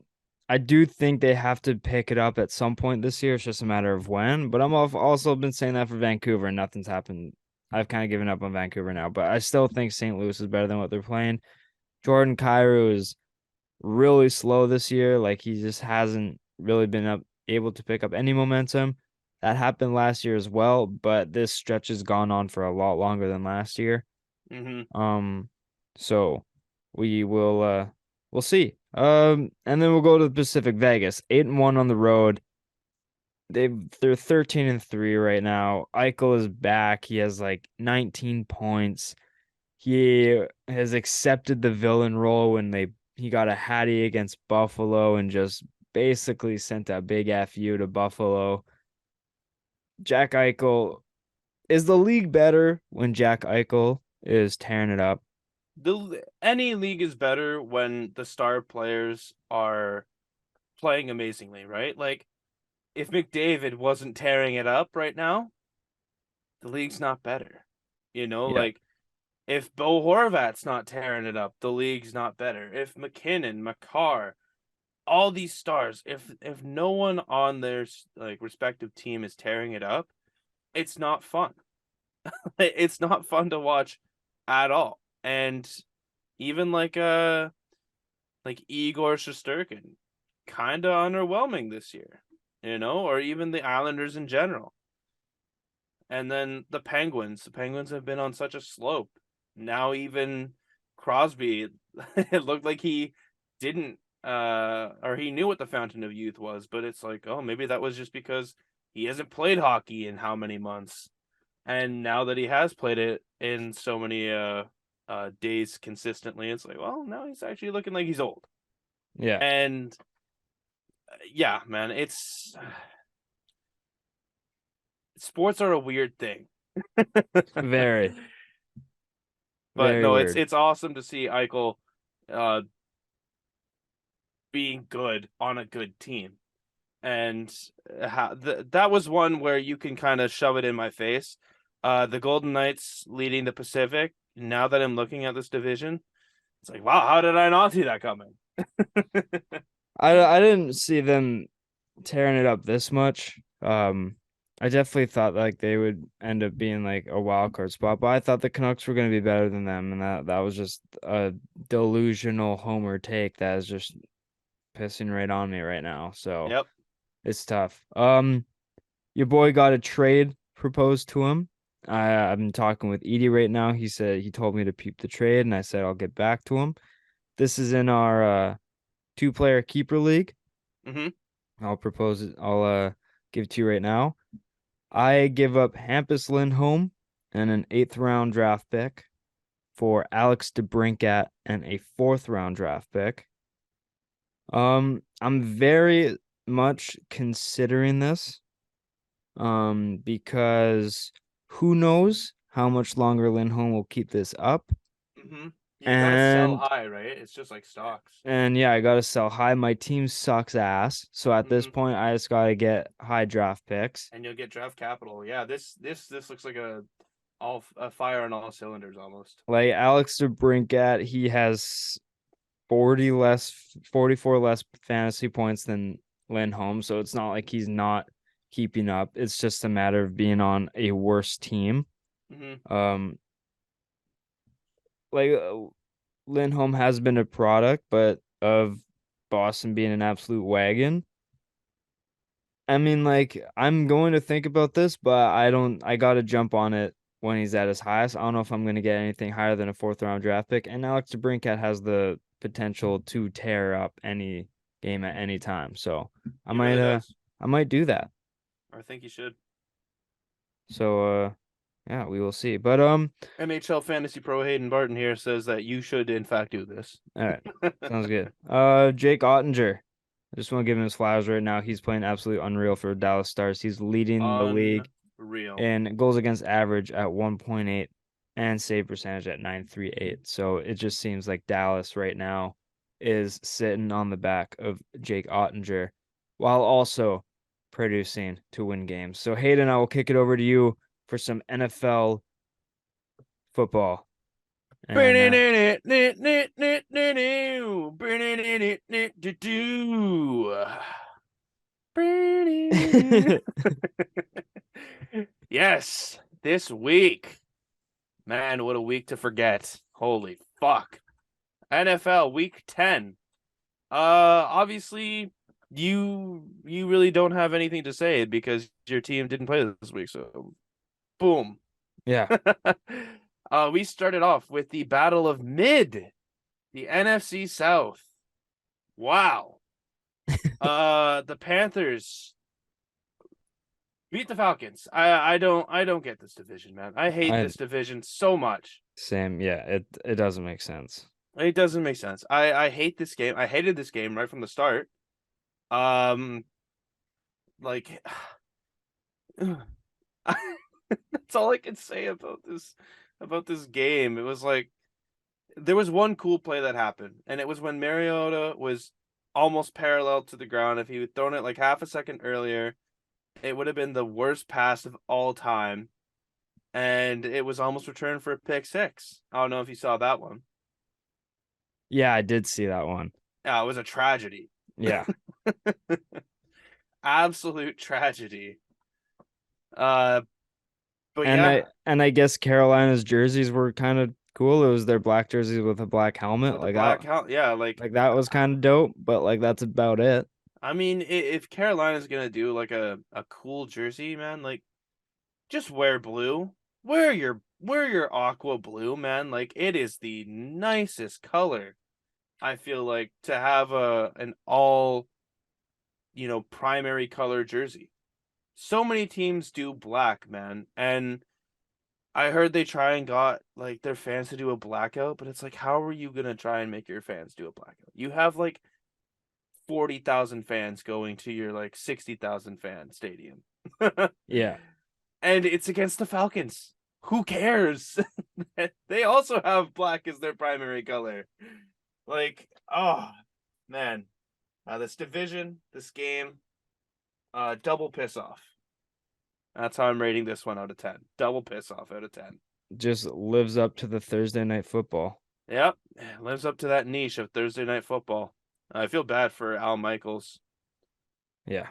I do think they have to pick it up at some point this year. It's just a matter of when. But also been saying that for Vancouver, and nothing's happened. I've kind of given up on Vancouver now, but I still think St. Louis is better than what they're playing. Jordan Kyrou is really slow this year. Like he just hasn't really been able to pick up any momentum. That happened last year as well, but this stretch has gone on for a lot longer than last year. Hmm. Um, so we'll see. And then we'll go to the Pacific Vegas, 8-1 on the road. They're 13-3 right now. Eichel is back. He has like 19 points. He has accepted the villain role when he got a hattie against Buffalo and just basically sent a big FU to Buffalo. Jack Eichel, is the league better when Jack Eichel is tearing it up? Any league is better when the star players are playing amazingly, right? Like if McDavid wasn't tearing it up right now, the league's not better. Yeah. Like if Bo Horvat's not tearing it up, the league's not better. If McKinnon, Makar, all these stars, if no one on their like respective team is tearing it up, it's not fun. It's not fun to watch at all. And even like Igor Shesterkin, kind of underwhelming this year, or even the Islanders in general. And then the Penguins have been on such a slope. Now even Crosby, it looked like he didn't or he knew what the fountain of youth was, but it's like, oh, maybe that was just because he hasn't played hockey in how many months. And now that he has played it in so many days consistently, it's like, well, now he's actually looking like he's old. Yeah. And yeah, man, it's sports are a weird thing. Very, But very no, weird. it's awesome to see Eichel uh being good on a good team. And that was one where you can kind of shove it in my face. The Golden Knights leading the Pacific. Now that I'm looking at this division, it's like, wow, how did I not see that coming? I didn't see them tearing it up this much. I definitely thought like they would end up being like a wild card spot, but I thought the Canucks were going to be better than them, and that was just a delusional homer take that is just pissing right on me right now. So Yep. it's tough. Your boy got a trade proposed to him. I've been talking with Edie right now. He told me to peep the trade, and I said I'll get back to him. This is in our two-player keeper league. Mm-hmm. I'll propose it. I'll give it to you right now. I give up Hampus Lindholm and an eighth round draft pick for Alex DeBrincat and a fourth round draft pick. I'm very much considering this. Because who knows how much longer Lindholm will keep this up. Mm-hmm. You gotta sell And high, right? It's just like stocks. yeah, I gotta sell high. My team sucks ass. So at this Mm-hmm. point, I just gotta get high draft picks. And you'll get draft capital. Yeah, this looks like a fire on all cylinders almost. Like Alex DeBrincat, he has 44 less fantasy points than Lindholm. So it's not like he's not keeping up. It's just a matter of being on a worse team. Mm-hmm. Um, like Lindholm has been a product, but of Boston being an absolute wagon. I mean, like, I'm going to think about this, but I got to jump on it when he's at his highest. I don't know if I'm going to get anything higher than a fourth round draft pick. And Alex DeBrincat has the potential to tear up any game at any time. So I He might, really does. I might do that. I think he should. So, yeah, we will see. But, NHL Fantasy Pro Hayden Barton here says that you should in fact do this. all right. Sounds good. Jake Ottinger. I just want to give him his flowers right now. He's playing absolutely unreal for Dallas Stars. He's leading the league. Real. and goals against average at 1.8 and save percentage at 938. So it just seems like Dallas right now is sitting on the back of Jake Ottinger while also producing to win games. So Hayden, I will kick it over to you for some NFL football. And Yes, this week. Man, what a week to forget. Holy fuck. NFL week 10. Obviously you really don't have anything to say because your team didn't play this week, so boom. yeah, We started off with the Battle of Mid, the NFC South. Wow. The Panthers beat the Falcons. I don't get this division, man. I hate I this division so much. same. Yeah, it doesn't make sense. It doesn't make sense. I hate this game. I hated this game right from the start. Um, like that's all I can say about this game. It was like there was one cool play that happened, and it was when Mariota was almost parallel to the ground. If he had thrown it like half a second earlier, it would have been the worst pass of all time. And it was almost returned for a pick six. I don't know if you saw that one. Yeah, I did see that one. Yeah, it was a tragedy. Yeah. Absolute tragedy. Uh, but And yeah, I guess Carolina's jerseys were kind of cool. It was their black jerseys with a black helmet. with the black helmet, yeah, Like that was kind of dope, but like that's about it. I mean, if Carolina's gonna do like a cool jersey, man, like just wear blue. Wear your aqua blue, man. Like it is the nicest color. I feel like to have an all, primary color jersey. So many teams do black, man. And I heard they try and got like their fans to do a blackout, but it's like how are you going to try and make your fans do a blackout? You have like 40,000 fans going to your like 60,000 fan stadium. Yeah. And it's against the Falcons. Who cares? They also have black as their primary color. Like, oh man, this division, this game, double piss off. That's how I'm rating this one out of 10. Double piss off out of 10. Just lives up to the Thursday night football. Yep, lives up to that niche of Thursday night football. I feel bad for Al Michaels. Yeah.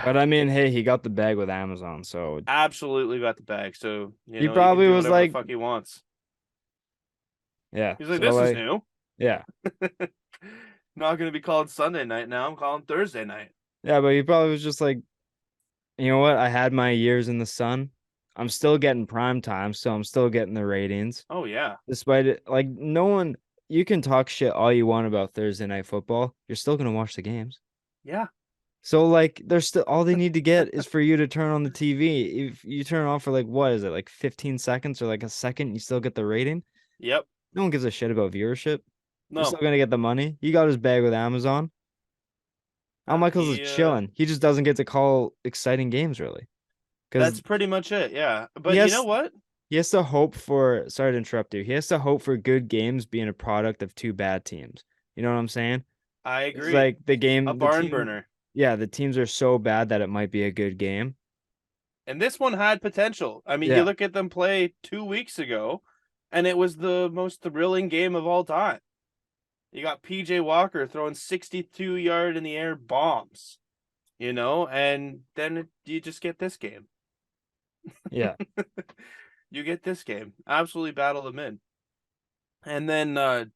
But I mean, hey, he got the bag with Amazon, so Absolutely got the bag, so he he can probably do was whatever the like, fuck he wants. yeah. He's like, So this is like, new. yeah. Not gonna be called Sunday night now. I'm calling Thursday night. Yeah, but he probably was just like, you know what? I had my years in the sun. I'm still getting prime time, so I'm still getting the ratings. Oh yeah, Despite it, like no one, you can talk shit all you want about Thursday night football. You're still gonna watch the games. yeah, So like they're still all they need to get is for you to turn on the TV. If you turn it on for like what is it, like 15 seconds or like a second, you still get the rating. yep. No one gives a shit about viewership. You're No, still gonna get the money. You got his bag with Amazon. Al Michaels is he. chilling. He just doesn't get to call exciting games really. Because That's pretty much it. Yeah, he but you know has what? he has to hope for sorry to interrupt you. He has to hope for good games being a product of two bad teams. You know what I'm saying? I It's agree. like the A game, the barn team, burner. yeah, the teams are so bad that it might be a good game. And this one had potential. I mean, you Yeah. look at them play 2 weeks ago, and it was the most thrilling game of all time. You got PJ Walker throwing 62-yard in the air bombs, and then you just get this game. Yeah. You get this game. Absolutely battle of mid. And then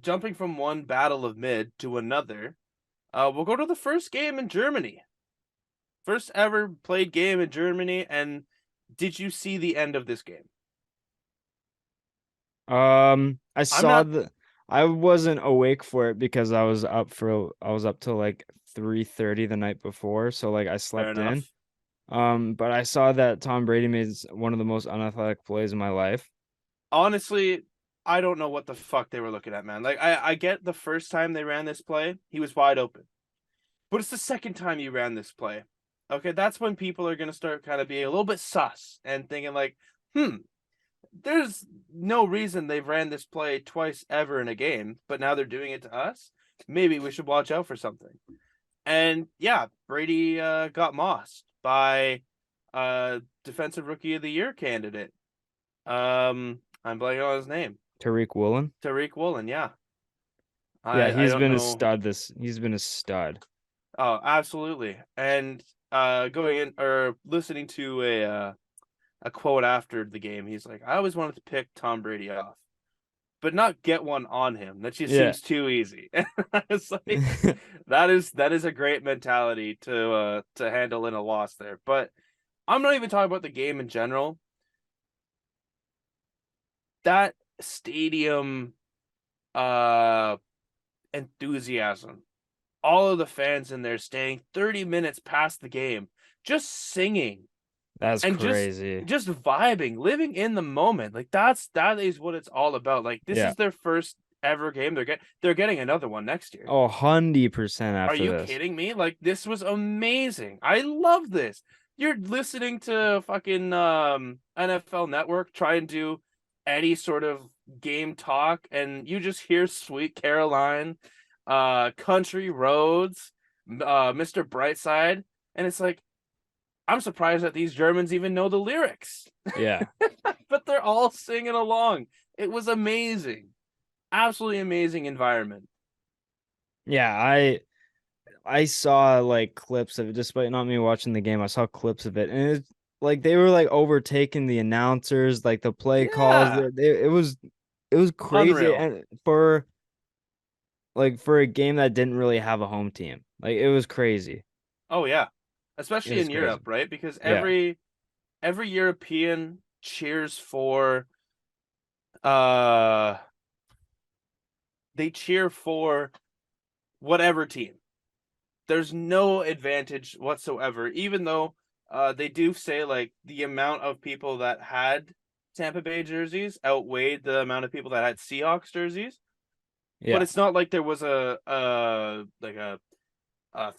jumping from one battle of mid to another, we'll go to the first game in Germany. First ever played game in Germany. And did you see the end of this game? I I'm saw not the I wasn't awake for it because I was up till like 3:30 the night before, so like I fair slept in. enough. But I saw that Tom Brady made one of the most unathletic plays in my life. Honestly, I don't know what the fuck they were looking at, man. Like I get the first time they ran this play, he was wide open. But it's the second time you ran this play. Okay, that's when people are going to start kind of being a little bit sus and thinking like, there's no reason they've ran this play twice ever in a game, but now they're doing it to us. Maybe we should watch out for something. And yeah, Brady got mossed by defensive rookie of the year candidate. I'm blanking on his name. Tariq Woolen. Tariq Woolen, yeah. Yeah, I don't know. He's been a stud. Oh, absolutely. And going in or listening to a quote after the game, he's like, I always wanted to pick Tom Brady off, but not get one on him. That just Yeah. seems too easy. It's like that is a great mentality to handle in a loss there. But I'm not even talking about the game in general. That stadium uh enthusiasm. All of the fans in there staying 30 minutes past the game, just singing That's and crazy. just vibing, living in the moment. Like that is what it's all about. Like this Yeah. is their first ever game. They're getting another one next year. Oh, 100% Are after you this. kidding me? Like this was amazing. I love this. You're listening to fucking NFL Network try and do any sort of game talk, and you just hear Sweet Caroline, Country Roads, Mr. Brightside, and it's like I'm surprised that these Germans even know the lyrics, Yeah. but they're all singing along. It was amazing, absolutely amazing environment. Yeah, I saw like clips of it, despite not me watching the game. I saw clips of it, and it's like they were like overtaking the announcers, like the play calls. Yeah, It was crazy, unreal. and for a game that didn't really have a home team, like it was crazy. Oh yeah, It especially was in crazy. Europe, right? Because Yeah, every European cheers for uh they cheer for whatever team. There's no advantage whatsoever, even though they do say like the amount of people that had Tampa Bay jerseys outweighed the amount of people that had Seahawks jerseys. But yeah. it's not like there was a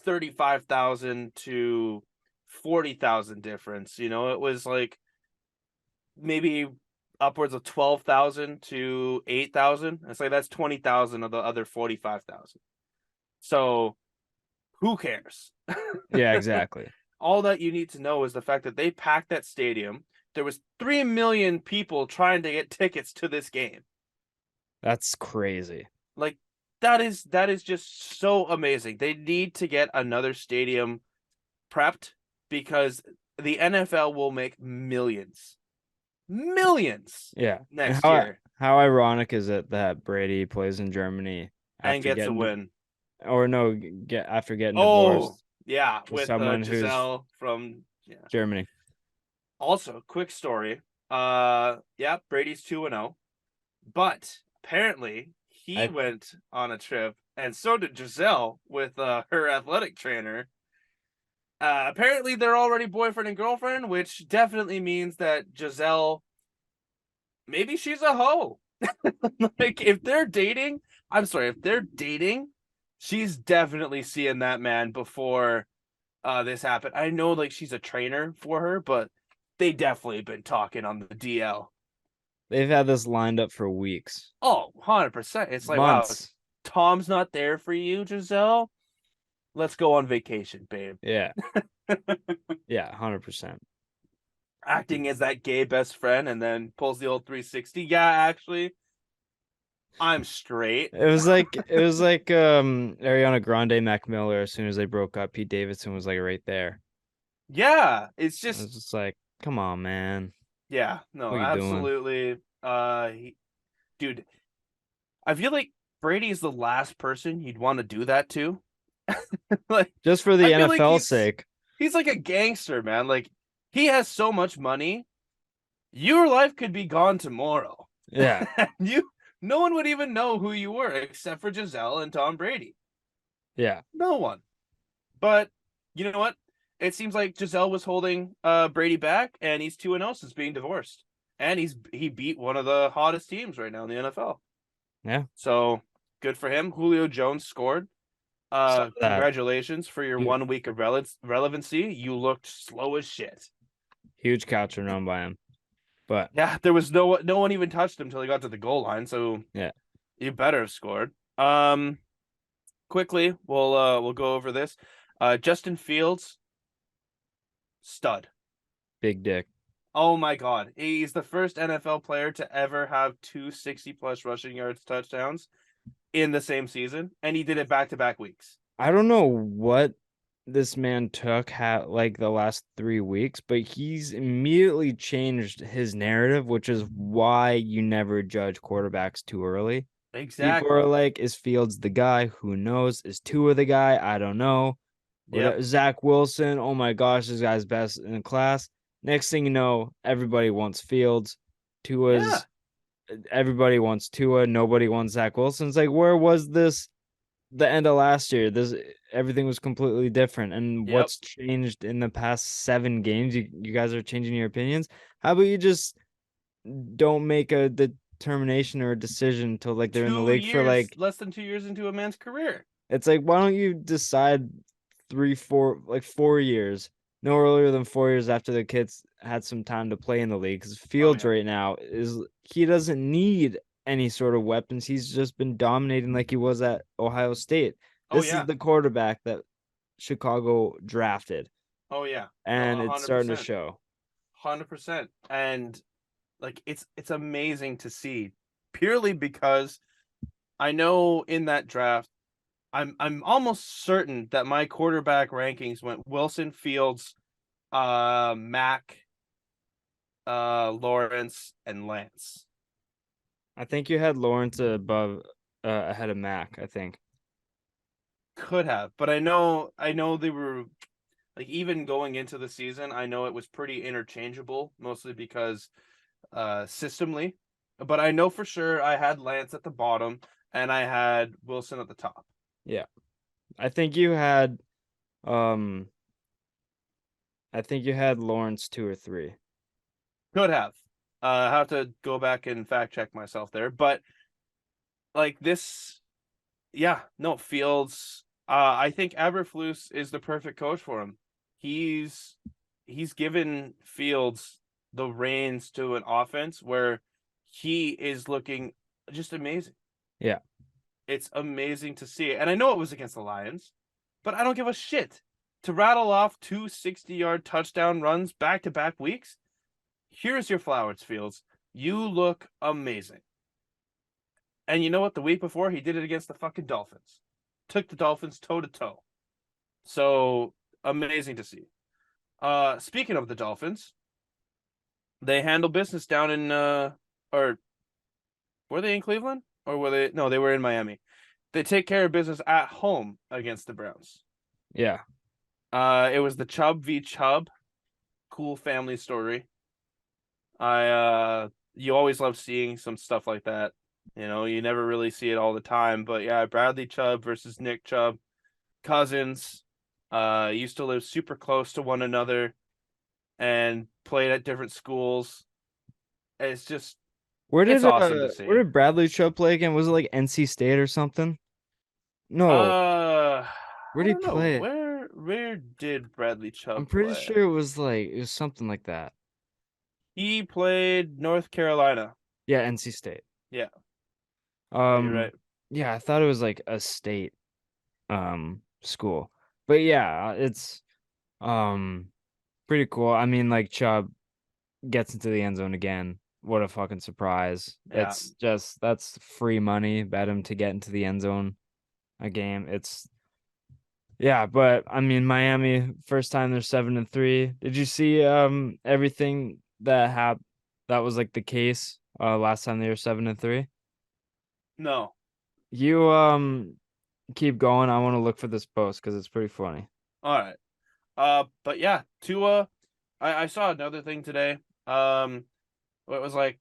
35,000 to 40,000 difference. You know, it was like maybe upwards of 12,000 to 8,000. It's like that's 20,000 of the other 45,000. So who cares? Yeah, exactly. All that you need to know is the fact that they packed that stadium. There was 3 million people trying to get tickets to this game. That's crazy. Like that is just so amazing. They need to get another stadium prepped because the NFL will make millions Yeah. And next year how ironic is it that Brady plays in Germany and after gets a getting win. or no, get after getting Oh, divorced yeah, to with someone who's Giselle from yeah. Germany. Also, quick story. Yeah, Brady's 2-0, but apparently he I went on a trip and so did Giselle with her athletic trainer. Apparently they're already boyfriend and girlfriend, which definitely means that Giselle maybe she's a hoe. Like if they're dating, I'm sorry, if they're dating, she's definitely seeing that man before this happened. I know like she's a trainer for her, but they definitely been talking on the DL. they've had this lined up for weeks, Oh, 100%. It's like, wow, months. Tom's not there for you, Giselle. Let's go on vacation, babe. Yeah, yeah, 100%. Acting as that gay best friend and then pulls the old 360. Yeah, actually, I'm straight. It was like Ariana Grande, Mac Miller. As soon as they broke up, Pete Davidson was like right there. Yeah, it's It just was just like, come on, man, yeah, no, what are you doing? absolutely. Dude, I feel like Brady is the last person you'd want to do that to. Like, Just for I the feel like NFL's sake. he's like a gangster, man. Like, he has so much money, your life could be gone tomorrow. Yeah, you, no one would even know who you were except for Giselle and Tom Brady. yeah. No one. But you know what? It seems like Giselle was holding Brady back, and he's 2-0 since being divorced, and he beat one of the hottest teams right now in the NFL. Yeah. So good for him. Julio Jones scored. Saw that. Congratulations for your Hu- 1 week of relevancy. You looked slow as shit. Huge couch and run by him. But Yeah, there was no one even touched him until he got to the goal line, so yeah, you better have scored. Quickly, we'll go over this. Justin Fields, stud. big dick. Oh my God. He's the first NFL player to ever have two 60+ rushing yards touchdowns in the same season, and he did it back-to-back weeks. I don't know what this man took like the last 3 weeks, but he's immediately changed his narrative, which is why you never judge quarterbacks too early. People are Exactly. like, is Fields the guy? Who knows? Is Tua the guy? I don't know. Yep. What Zach Wilson? Oh my gosh, this guy's best in the class. Next thing you know, everybody wants Fields. Yeah. Tua's everybody wants Tua. Nobody wants Zach Wilson. It's like, where was this the end of last year? This everything was completely different. And Yep. what's changed in the past 7 games? You guys are changing your opinions. How about you just don't make a determination or a decision until like they're in the Two league for years, like less than 2 years into a man's career. it's like why don't you decide 4 years, no earlier than 4 years after the kids had some time to play in the league? Because Oh Fields yeah. right now he doesn't need any sort of weapons. He's just been dominating like he was at Ohio State. Oh This is yeah. the quarterback that Chicago drafted, Oh yeah. No, and it's starting to 100%. show. 100%. And like it's amazing to see purely because I know in that draft I'm almost certain that my quarterback rankings went Wilson, Fields, Mac, Lawrence, and Lance. I think you had Lawrence above ahead of Mac, I think. Could have, but I know they were like even going into the season, I know it was pretty interchangeable, mostly because systemly. But I know for sure I had Lance at the bottom and I had Wilson at the top. Yeah. I think you had um I think you had Lawrence 2 or 3. Could have. I have to go back and fact check myself there, but like this, yeah, no Fields. I think Aberflus is the perfect coach for him. He's he's given Fields the reins to an offense where he is looking just amazing. Yeah. It's amazing to see. And I know it was against the Lions, but I don't give a shit. To rattle off two 60-yard touchdown runs back-to-back weeks, here's your flowers, Fields. You look amazing. And you know what? The week before, he did it against the fucking Dolphins. Took the Dolphins toe to toe. So amazing to see. Speaking of the Dolphins, they handle business down in or were they in Cleveland? Or were they no, they were in Miami. They take care of business at home against the Browns. Yeah. It was the Chubb v. Chubb. Cool family story. You always love seeing some stuff like that. You know, you never really see it all the time, but yeah, Bradley Chubb versus Nick Chubb, cousins, used to live super close to one another and played at different schools. It's just, it's awesome to Where see. did Bradley Chubb play again? Was it like NC State or something? No. Where I did he don't know play? where did Bradley I'm Chubb pretty play? sure it was something like that. He played North Carolina. Yeah, NC State. Yeah, no, you're Um right. yeah, I thought it was like a state school. But yeah, it's um pretty cool. I mean, like Chubb gets into the end zone again. What a fucking surprise. Yeah, That's free money. Bet him to get into the end zone a game. It's yeah, but I mean Miami, first time they're 7-3. Did you see everything that was like the case last time they were 7-3? no. You keep going. I want to look for this post because it's pretty funny. All right. But yeah, Tua. I saw another thing today. Where it was like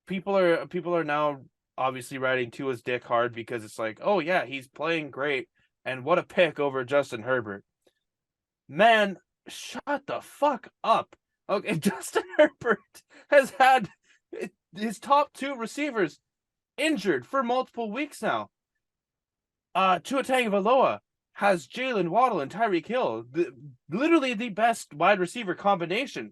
people are now obviously riding Tua's dick hard because it's like, oh yeah, he's playing great, and what a pick over Justin Herbert. Man, shut the fuck up. Okay, Justin Herbert has had his top two receivers injured for multiple weeks now. Tua Tagovailoa has Jalen Waddle and Tyreek Hill, literally the best wide receiver combination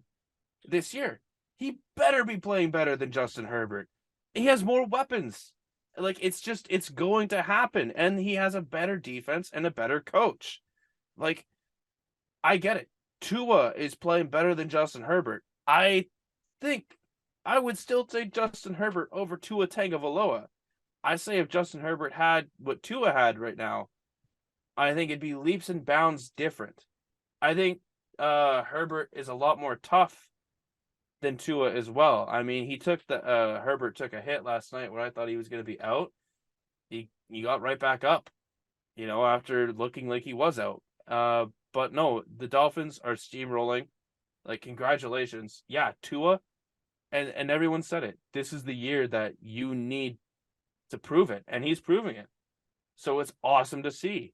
this year. He better be playing better than Justin Herbert. He has more weapons. Like, it's going to happen. And he has a better defense and a better coach. Like, I get it. Tua is playing better than Justin Herbert. I think I would still take Justin Herbert over Tua Tagovailoa. I say if Justin Herbert had what Tua had right now, I think it'd be leaps and bounds different. I think Herbert is a lot more tough than Tua as well. I mean, Herbert took a hit last night where I thought he was going to be out. He got right back up, after looking like he was out. But no, the Dolphins are steamrolling. Like, congratulations. Yeah, Tua, and everyone said it. This is the year that you need to prove it, and he's proving it. So it's awesome to see.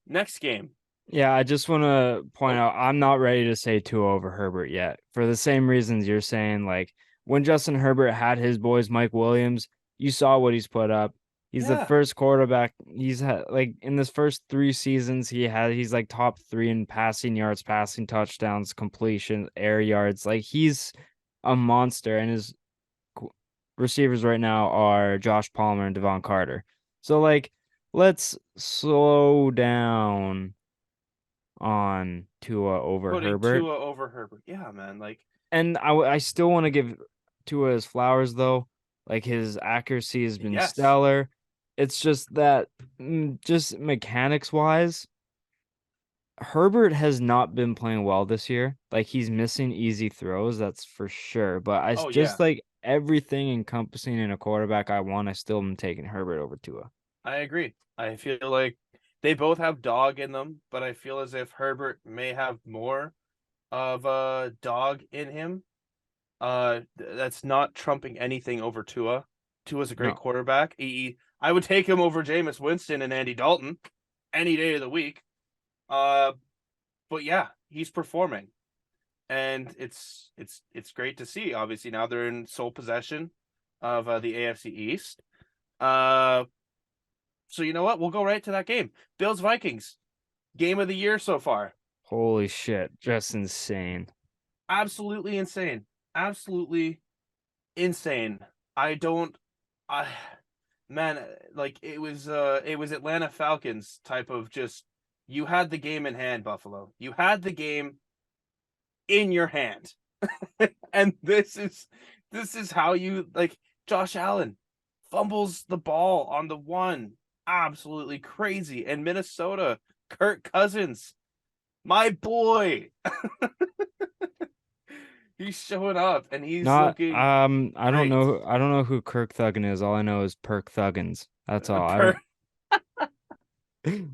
Next game. Yeah, I just want to point Oh, out I'm not ready to say Tua over Herbert yet for the same reasons you're saying. Like when Justin Herbert had his boys, Mike Williams, you saw what he's put up. He's the yeah. first quarterback. He's had like in this first 3 seasons, he's like top three in passing yards, passing touchdowns, completion, air yards. Like he's a monster, and his receivers right now are Josh Palmer and Devon Carter. So like, let's slow down on Tua over Putting Herbert. Tua over Herbert. Yeah, man. Like, And I still want to give Tua his flowers though. Like his accuracy has been yes. stellar. It's just that just mechanics wise, Herbert has not been playing well this year. Like he's missing easy throws, that's for sure. But I Oh, just yeah. like everything encompassing in a quarterback I want, I still am taking Herbert over Tua. I agree. I feel like they both have dog in them, but I feel as if Herbert may have more of a dog in him. That's not trumping anything over Tua. Tua's a great No. quarterback. I would take him over Jameis Winston and Andy Dalton any day of the week. Uh, but yeah, he's performing, and it's great to see. Obviously, now they're in sole possession of the AFC East. Uh, so you know what? We'll go right to that game. Bills Vikings, game of the year so far. Holy shit. Just insane. Absolutely insane. Absolutely insane. I don't I man, like it was Atlanta Falcons type of just you had the game in hand, Buffalo. You had the game in your hand. And this is how you like Josh Allen fumbles the ball on the one. Absolutely crazy. And Minnesota, Kirk Cousins, my boy. He's showing up and he's Not looking great. I don't know who Kirk Thuggin is. All I know is Perk Thuggins. That's all. I Per don't Perk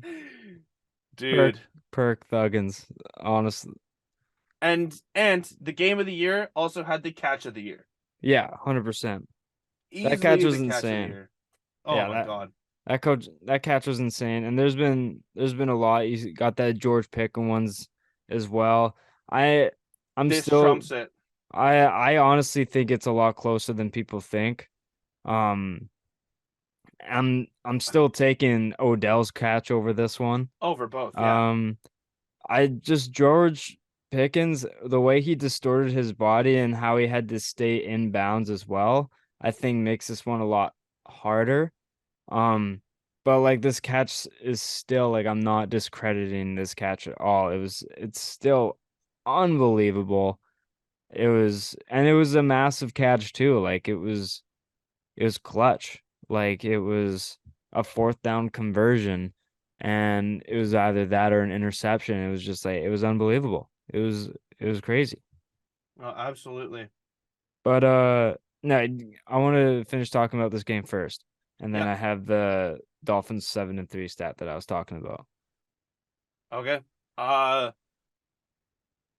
Dude. Perk Thuggins. Honestly. And the game of the year also had the catch of the year. Yeah, 100%. That catch Easily was the catch of the insane. year. Oh Yeah, my God. that catch was insane. And there's been a lot. You got that George Pickens ones as well. I I'm This still trumps it I honestly think it's a lot closer than people think. Um I'm still taking Odell's catch over this one. over both. Yeah. Um I just George Pickens, the way he distorted his body and how he had to stay in bounds as well, I think makes this one a lot harder. Um, but like this catch is still like I'm not discrediting this catch at all. It's still unbelievable. It was a massive catch too. Like it was clutch. Like it was a fourth down conversion, and it was either that or an interception. It was just like it was unbelievable. It was crazy. Oh, absolutely. But no, I want to finish talking about this game first, and then Yeah. I have the Dolphins 7-3 stat that I was talking about. Okay. Uh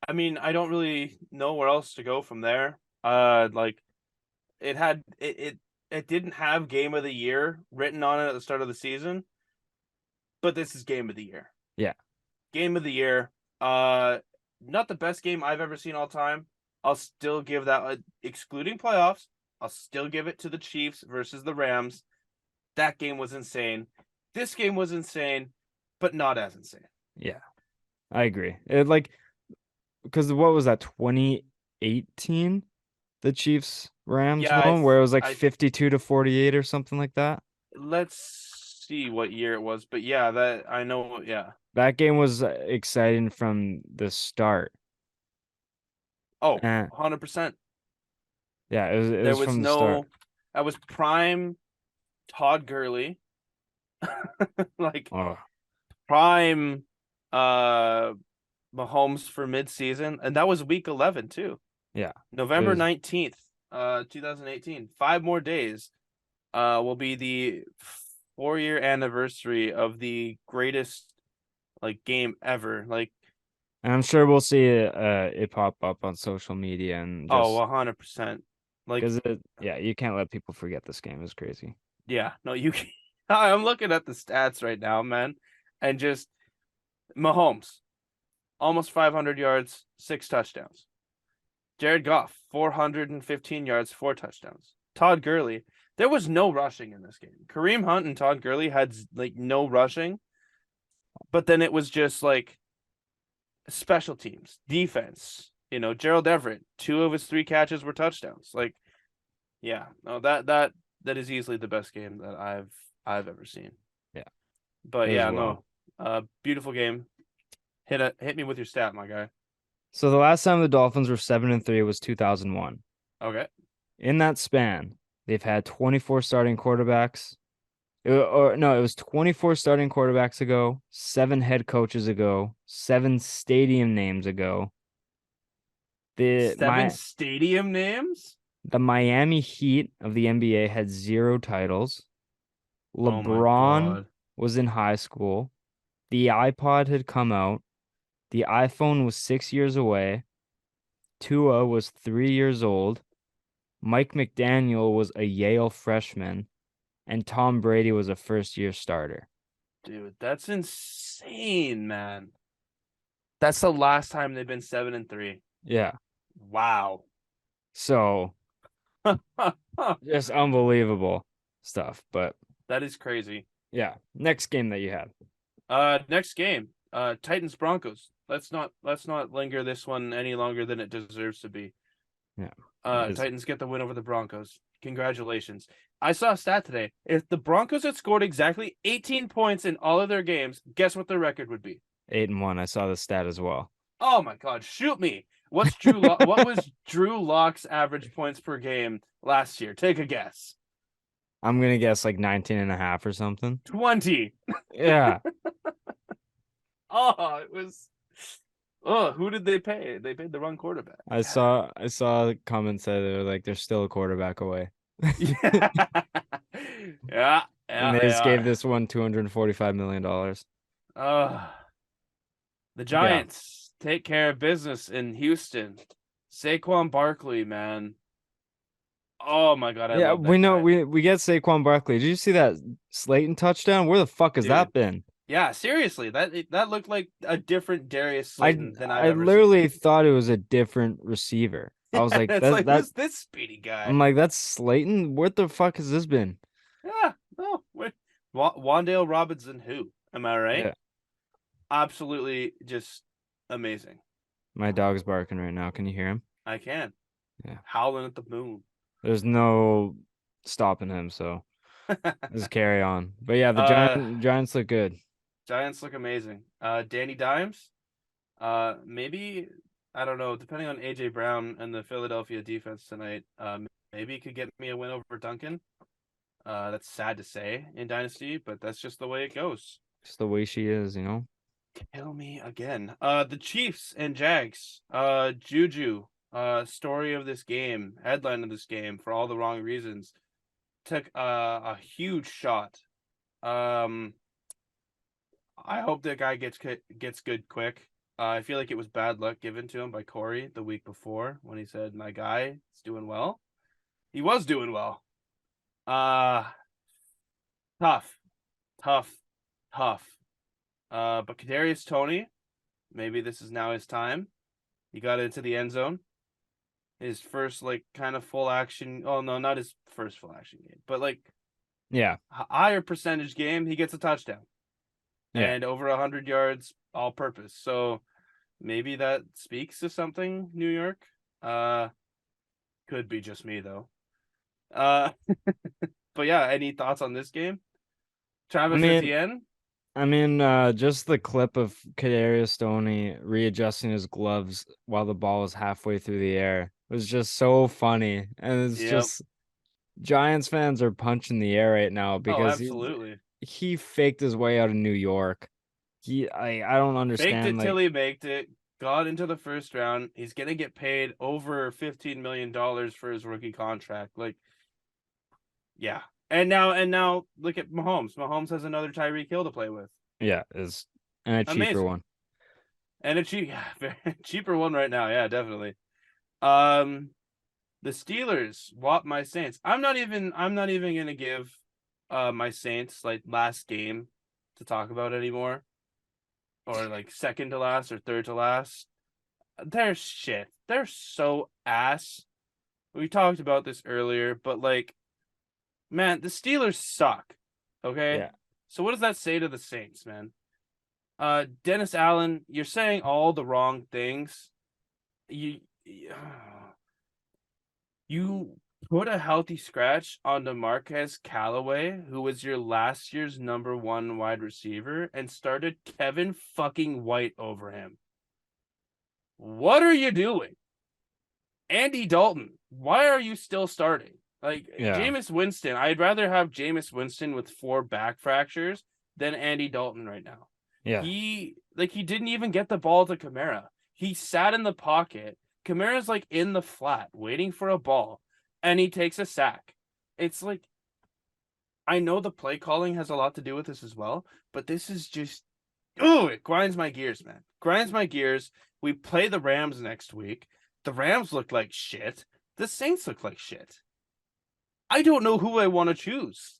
I mean, I don't really know where else to go from there. Like it had it didn't have game of the year written on it at the start of the season, but this is game of the year. Yeah, Game of the year. Uh, Not the best game I've ever seen all time. I'll still give that, excluding playoffs. I'll still give it to the Chiefs versus the Rams. That game was insane. This game was insane, but not as insane. Yeah, I agree. It like because what was that 2018? The Chiefs Rams Yeah, one where it was like I 52 to 48 or something like that. let's see what year it was, but yeah, that I know. Yeah. That game was exciting from the start. Oh, And 100%. yeah, it There was was from the start. no. I was prime Todd Gurley, like Oh, prime uh Mahomes for midseason, and that was week 11 too. yeah. It November was 19th, 2018. 5 more days will be the 4-year anniversary of the greatest like game ever. Like, and I'm sure we'll see it pop up on social media and oh, just 100%. Like, because yeah, you can't let people forget this game is crazy. yeah, no, you can. I'm looking at the stats right now, man, and just Mahomes, almost 500 yards, 6 touchdowns. Jared Goff, 415 yards, 4 touchdowns. Todd Gurley, there was no rushing in this game. Kareem Hunt and Todd Gurley had like no rushing, but then it was just like special teams, defense. Gerald Everett, 2 of his 3 catches were touchdowns. Like, yeah, no, that is easily the best game that I've ever seen. Yeah, But as yeah, well. no, beautiful game. Hit me with your stat, my guy. So the last time the Dolphins were 7-3 was 2001. Okay, In that span, they've had 24 starting quarterbacks. Or no, it was 24 starting quarterbacks ago, 7 head coaches ago, 7 stadium names ago. The 7 stadium names. the Miami Heat of the NBA had 0 titles. Oh my LeBron God, was in high school. The iPod had come out. The iPhone was 6 years away. Tua was 3 years old. Mike McDaniel was a Yale freshman, and Tom Brady was a first-year starter. dude, that's insane, man. That's the last time they've been 7-3. Yeah. Wow. So just unbelievable stuff. But That is crazy. yeah, next game that you had. Next game. Titans Broncos. Let's not linger this one any longer than it deserves to be. Yeah. It is Titans get the win over the Broncos. Congratulations. I saw a stat today. If the Broncos had scored exactly 18 points in all of their games, guess what their record would be? 8-1. I saw the stat as well. Oh my God, shoot me. What was Drew Lock's average points per game last year? Take a guess. I'm gonna guess like 19 and a half or something. 20. Yeah. Oh, it was. Oh, who did they pay? They paid the wrong quarterback. I saw comments that they're still a quarterback away. Yeah. Yeah, And yeah, they they just gave are. this one $245 million. Uh, the Yeah. Giants take care of business in Houston. Saquon Barkley, man. Oh my God, I Yeah, love we that know guy. we get Saquon Barkley. Did you see that Slayton touchdown? Where the fuck has Dude. that been? Yeah, seriously, that looked like a different Darius I Slayton than I've I ever seen. literally thought it was a different receiver. I was like, It's that like, that who's this speedy I'm guy? like, that's Slayton? What the fuck has this been? Yeah, no, wait. Wandale Robinson, who? Am I right? Yeah. Absolutely just amazing. My dog's barking right now. Can you hear him? I can. Yeah. Howling at the moon. There's no stopping him, so just carry on. But yeah, the uh Giants look good. Giants look amazing. Danny Dimes. Maybe I don't know, depending on AJ Brown and the Philadelphia defense tonight, maybe he could get me a win over Duncan. That's sad to say in Dynasty, but that's just the way it goes. Just the way she is. Kill me again. The Chiefs and Jags. Juju. Story of this game, headline of this game for all the wrong reasons. Took a huge shot. Um, I hope that guy gets good quick. I feel like it was bad luck given to him by Corey the week before when he said my guy is doing well. He was doing well. Uh, tough, tough, tough. But Kadarius Toney, maybe this is now his time. He got into the end zone. His first like kind of full action. Oh no, not his first full action game, but like Yeah. Higher percentage game, he gets a touchdown Yeah. and over 100 yards all purpose. So maybe that speaks to something, New York. Uh, could be just me though. Uh, but yeah, any thoughts on this game? I Travis mean, Etienne. just the clip of Kadarius Stoney readjusting his gloves while the ball was halfway through the air was just so funny. And it's Yep. just Giants fans are punching the air right now Oh, because absolutely. he faked his way out of New York. I don't Faked understand it till like he baked it. Got into the first round. He's gonna get paid over $15 million for his rookie contract. Like, yeah. And now look at Mahomes. Mahomes has another Tyreek Hill to play with. yeah, is and a cheaper Amazing. one. And a cheap cheaper one right now. Yeah, definitely. Um the Steelers whopped my Saints. I'm not even gonna give my Saints like last game to talk about anymore. Or like second to last or third to last. They're shit. They're so ass. We talked about this earlier, but like, man, the Steelers suck. Okay? Yeah. So what does that say to the Saints, man? Dennis Allen, you're saying all the wrong things. You put a healthy scratch onto Marquez Callaway, who was your last year's number one wide receiver, and started Kevin fucking White over him. What are you doing? Andy Dalton, why are you still starting? Like Yeah. Jameis Winston, I'd rather have Jameis Winston with 4 back fractures than Andy Dalton right now. Yeah. He didn't even get the ball to Kamara. He sat in the pocket. Kamara's like in the flat waiting for a ball, and he takes a sack. It's like I know the play calling has a lot to do with this as well, but this is just it grinds my gears, man. Grinds my gears. We play the Rams next week. The Rams look like shit. The Saints look like shit. I don't know who I want to choose.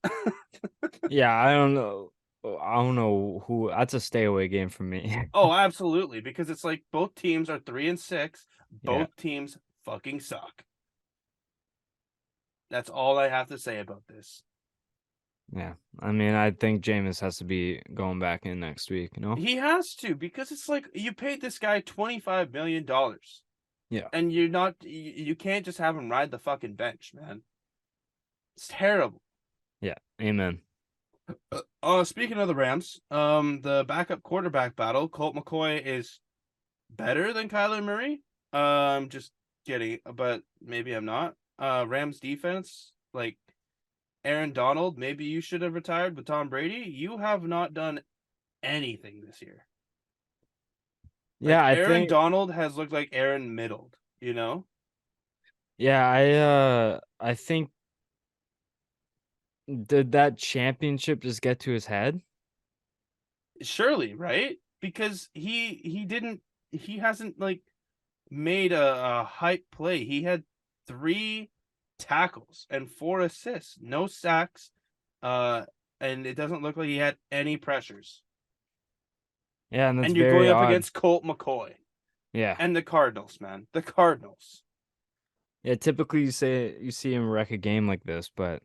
Yeah, I don't know. I don't know who. That's a stay away game for me. Oh, absolutely, because it's like both teams are 3-6. Yeah. Both teams fucking suck. That's all I have to say about this. Yeah. I mean, I think Jameis has to be going back in next week, you know? He has to because it's like you paid this guy $25 million, Yeah. and you can't just have him ride the fucking bench, man. It's terrible. Yeah. Amen. Speaking of the Rams, the backup quarterback battle, Colt McCoy is better than Kyler Murray. Just kidding, but maybe I'm not. Rams defense, like Aaron Donald, maybe you should have retired with Tom Brady. You have not done anything this year. Yeah, Like I Aaron think Donald has looked like Aaron middled, you know? yeah, I think did that championship just get to his head? Surely, right? Because he hasn't like made a hype play. He had 3 tackles and 4 assists, no sacks, uh, and it doesn't look like he had any pressures. Yeah, and that's And you're very going up odd. against Colt McCoy Yeah. and the Cardinals, man. The Cardinals. Yeah, typically you see him wreck a game like this, but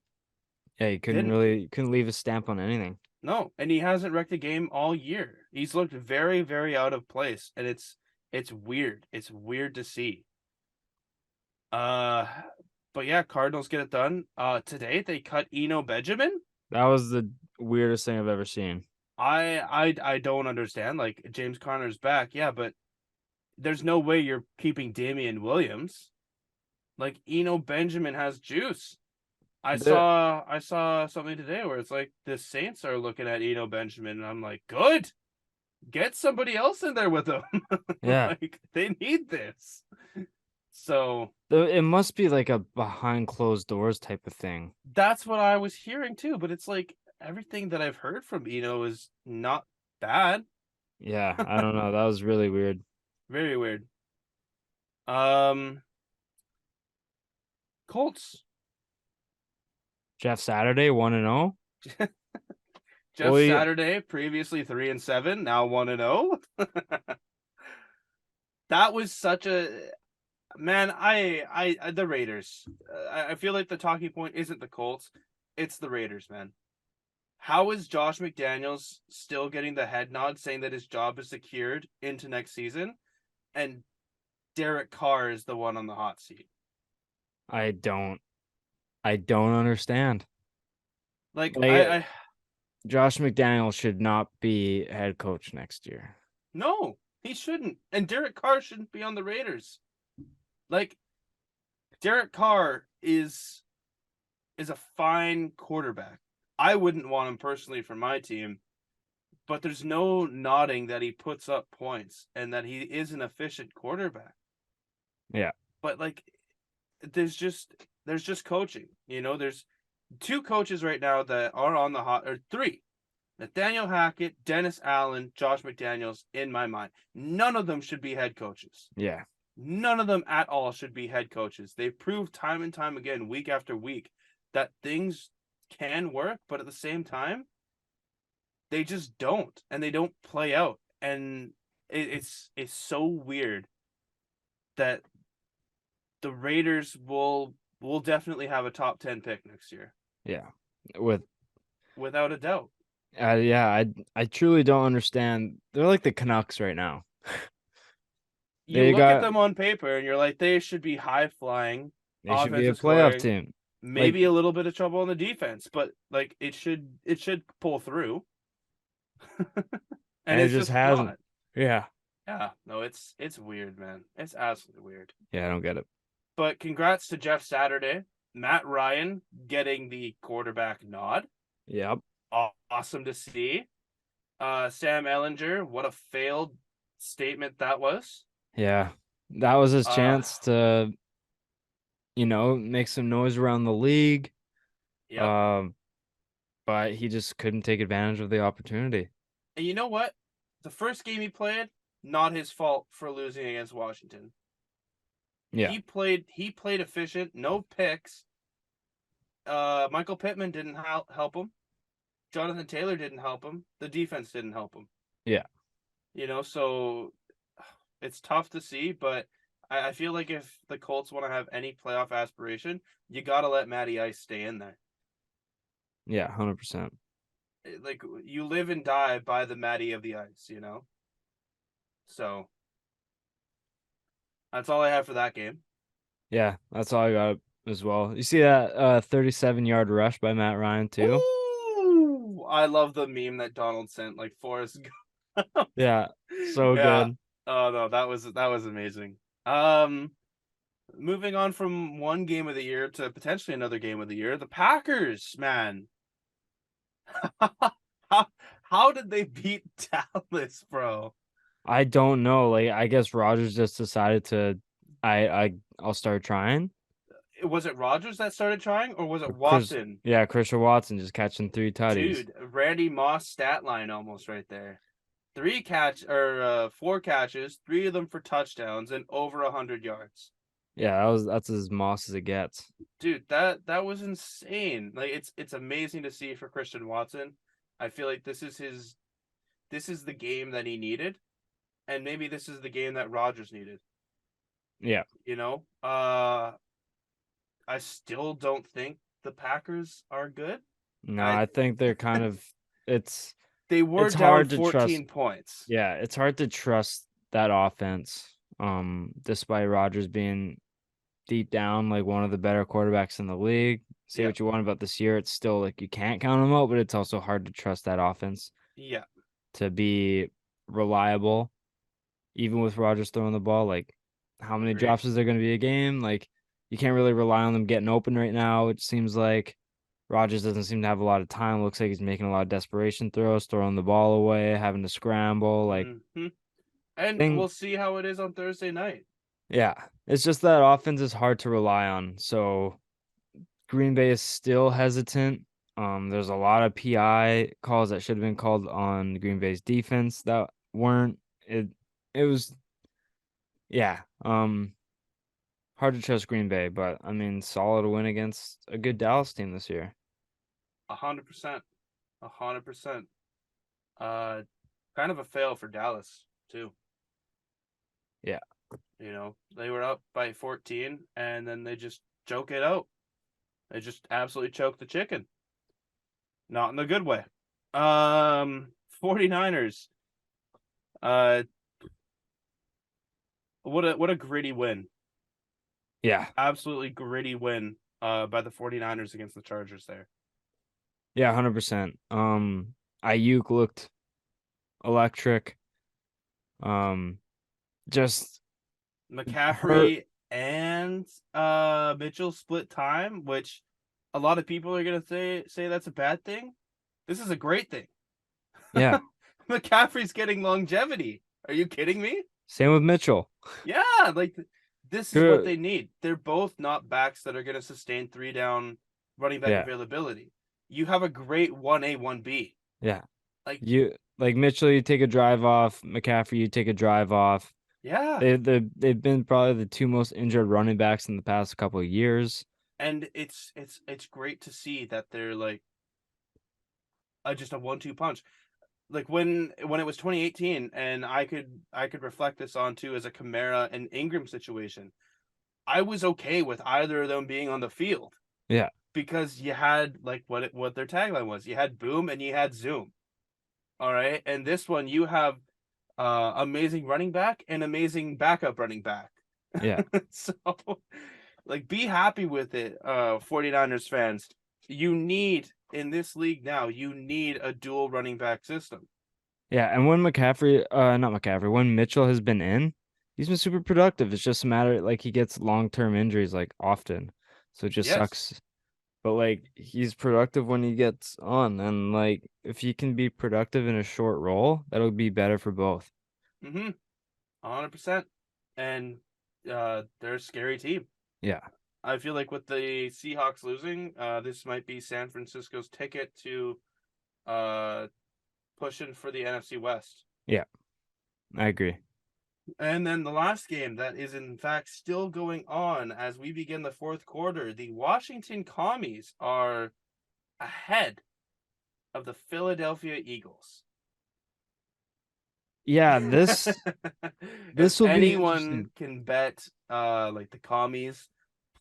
yeah, he Didn't. couldn't leave a stamp on anything. No, and he hasn't wrecked a game all year. He's looked very, very out of place, and it's weird. It's weird to see. Uh, but yeah, Cardinals get it done. Today they cut Eno Benjamin. That was the weirdest thing I've ever seen. I don't understand. Like James Conner's back, yeah, but there's no way you're keeping Damian Williams. Like Eno Benjamin has juice. I The saw I saw something today where it's like the Saints are looking at Eno Benjamin, and I'm like, good, get somebody else in there with him. yeah. Like they need this. So It must be like a behind closed doors type of thing. that's what I was hearing too. But it's like everything that I've heard from Eno is not bad. Yeah, I don't know. That was really weird. Very weird. Um, Colts. Jeff Saturday, 1-0. Jeff Boy, Saturday, previously 3-7, now 1-0. That was such a man. The Raiders. I feel like the talking point isn't the Colts. it's the Raiders, man. How is Josh McDaniels still getting the head nod saying that his job is secured into next season? And Derek Carr is the one on the hot seat. I don't I don't understand. Like Like I Josh McDaniel should not be head coach next year. no, he shouldn't. And Derek Carr shouldn't be on the Raiders. Like Derek Carr is a fine quarterback. I wouldn't want him personally for my team, but there's no nodding that he puts up points and that he is an efficient quarterback. Yeah. But like there's just coaching. There's two coaches right now that are on the hot or three. Nathaniel Hackett, Dennis Allen, Josh McDaniels, in my mind. None of them should be head coaches. Yeah. None of them at all should be head coaches. They've proved time and time again, week after week, that things can work, but at the same time, they just don't, and they don't play out. And it's so weird that the Raiders will definitely have a top 10 pick next year, Yeah. With without a doubt. yeah, I truly don't understand. They're like the Canucks right now. You They look at got them on paper and you're like, they should be high flying, they should be a offensive playoff scoring, team. Like, maybe a little bit of trouble on the defense, but like it should pull through. And and it it's just just hasn't. not. Yeah. Yeah, no, it's weird, man. It's absolutely weird. Yeah, I don't get it. But congrats to Jeff Saturday, Matt Ryan getting the quarterback nod. Yep. Awesome to see. Sam Ellinger, what a failed statement that was. Yeah. That was his Uh, chance to, make some noise around the league. yep. Um, but he just couldn't take advantage of the opportunity. And you know what? The first game he played, not his fault for losing against Washington. Yeah. He played efficient, no picks. Michael Pittman didn't help him. Jonathan Taylor didn't help him. The defense didn't help him. Yeah. So it's tough to see, but I feel like if the Colts want to have any playoff aspiration, you got to let Matty Ice stay in there. Yeah, 100%. Like you live and die by the Matty of the Ice. So that's all I have for that game. Yeah, that's all I got as well. You see that 37-yard rush by Matt Ryan too? Ooh, I love the meme that Donald sent, like Forrest Gump. Yeah, so Yeah. good. Oh no, that was amazing. Um, Moving on from one game of the year to potentially another game of the year, the Packers, man. how, how did they beat Dallas, bro? I don't know. Like, I guess Rogers just decided to. I'll start trying. Was it Rodgers that started trying, or was it Chris, Watson? yeah, Christian Watson just catching 3 tutties. Dude, Randy Moss stat line almost right there. 4 catches, 3 of them for touchdowns, and over 100 yards. Yeah, that's as moss as it gets. Dude, that was insane. Like it's amazing to see for Christian Watson. I feel like this is the game that he needed, and maybe this is the game that Rodgers needed. Yeah. You know, I still don't think the Packers are good. No, I I think they're kind of. It's They were it's down hard to trust. 14 points. Yeah, it's hard to trust that offense. Despite Rodgers being deep down like one of the better quarterbacks in the league. Say Yeah, what you want about this year, it's still like you can't count him out, but it's also hard to trust that offense yeah, to be reliable, even with Rodgers throwing the ball. Like, how many agreed. drops is there going to be a game? Like, you can't really rely on them getting open right now. It seems like Rodgers doesn't seem to have a lot of time. Looks like he's making a lot of desperation throws, throwing the ball away, having to scramble. Like, Hmm. And thing, we'll see how it is on Thursday night. yeah, it's just that offense is hard to rely on. So Green Bay is still hesitant. There's a lot of PI calls that should have been called on Green Bay's defense that weren't. It was, yeah. Hard to trust Green Bay, but I mean, solid win against a good Dallas team this year. 100%. 100%. Uh, Kind of a fail for Dallas too. Yeah. They were up by 14 and then they just choke it out. They just absolutely choked the chicken. not in a good way. 49ers. Uh, what a gritty win. Yeah. Absolutely gritty win by the 49ers against the Chargers there. Yeah, 100%. Ayuk looked electric. Um, just hurt. McCaffrey and Mitchell split time, which a lot of people are gonna say that's a bad thing. This is a great thing. Yeah. McCaffrey's getting longevity. Are you kidding me? Same with Mitchell. Yeah, like this is what Good. they need. They're both not backs that are gonna sustain three down running back Yeah. availability. You have a great 1A, 1B. Yeah. Like, You like Mitchell, you take a drive off. McCaffrey, you take a drive off. yeah. They've been probably the two most injured running backs in the past couple of years. And it's great to see that they're like just a 1-2 punch. Like when it was 2018, and I could reflect this onto as a Kamara and Ingram situation. I was okay with either of them being on the field Yeah. because you had like what their tagline was. You had boom and you had zoom. All right, and this one you have amazing running back and amazing backup running back. Yeah. So like be happy with it, 49ers fans. You need in this league now, you need a dual running back system. Yeah. And when McCaffrey, not McCaffrey, when Mitchell has been in, he's been super productive. It's just a matter like he gets long-term injuries like often. So it just Yes. sucks. But like he's productive when he gets on, and like if he can be productive in a short role, that'll be better for both. Mm-hmm. 100%. And they're a scary team. Yeah. I feel like with the Seahawks losing, this might be San Francisco's ticket to uh pushing for the NFC West. Yeah. I agree. And then the last game that is in fact still going on as we begin the fourth quarter, the Washington Commies are ahead of the Philadelphia Eagles. Yeah, If this will be anyone interesting. can bet like the Commies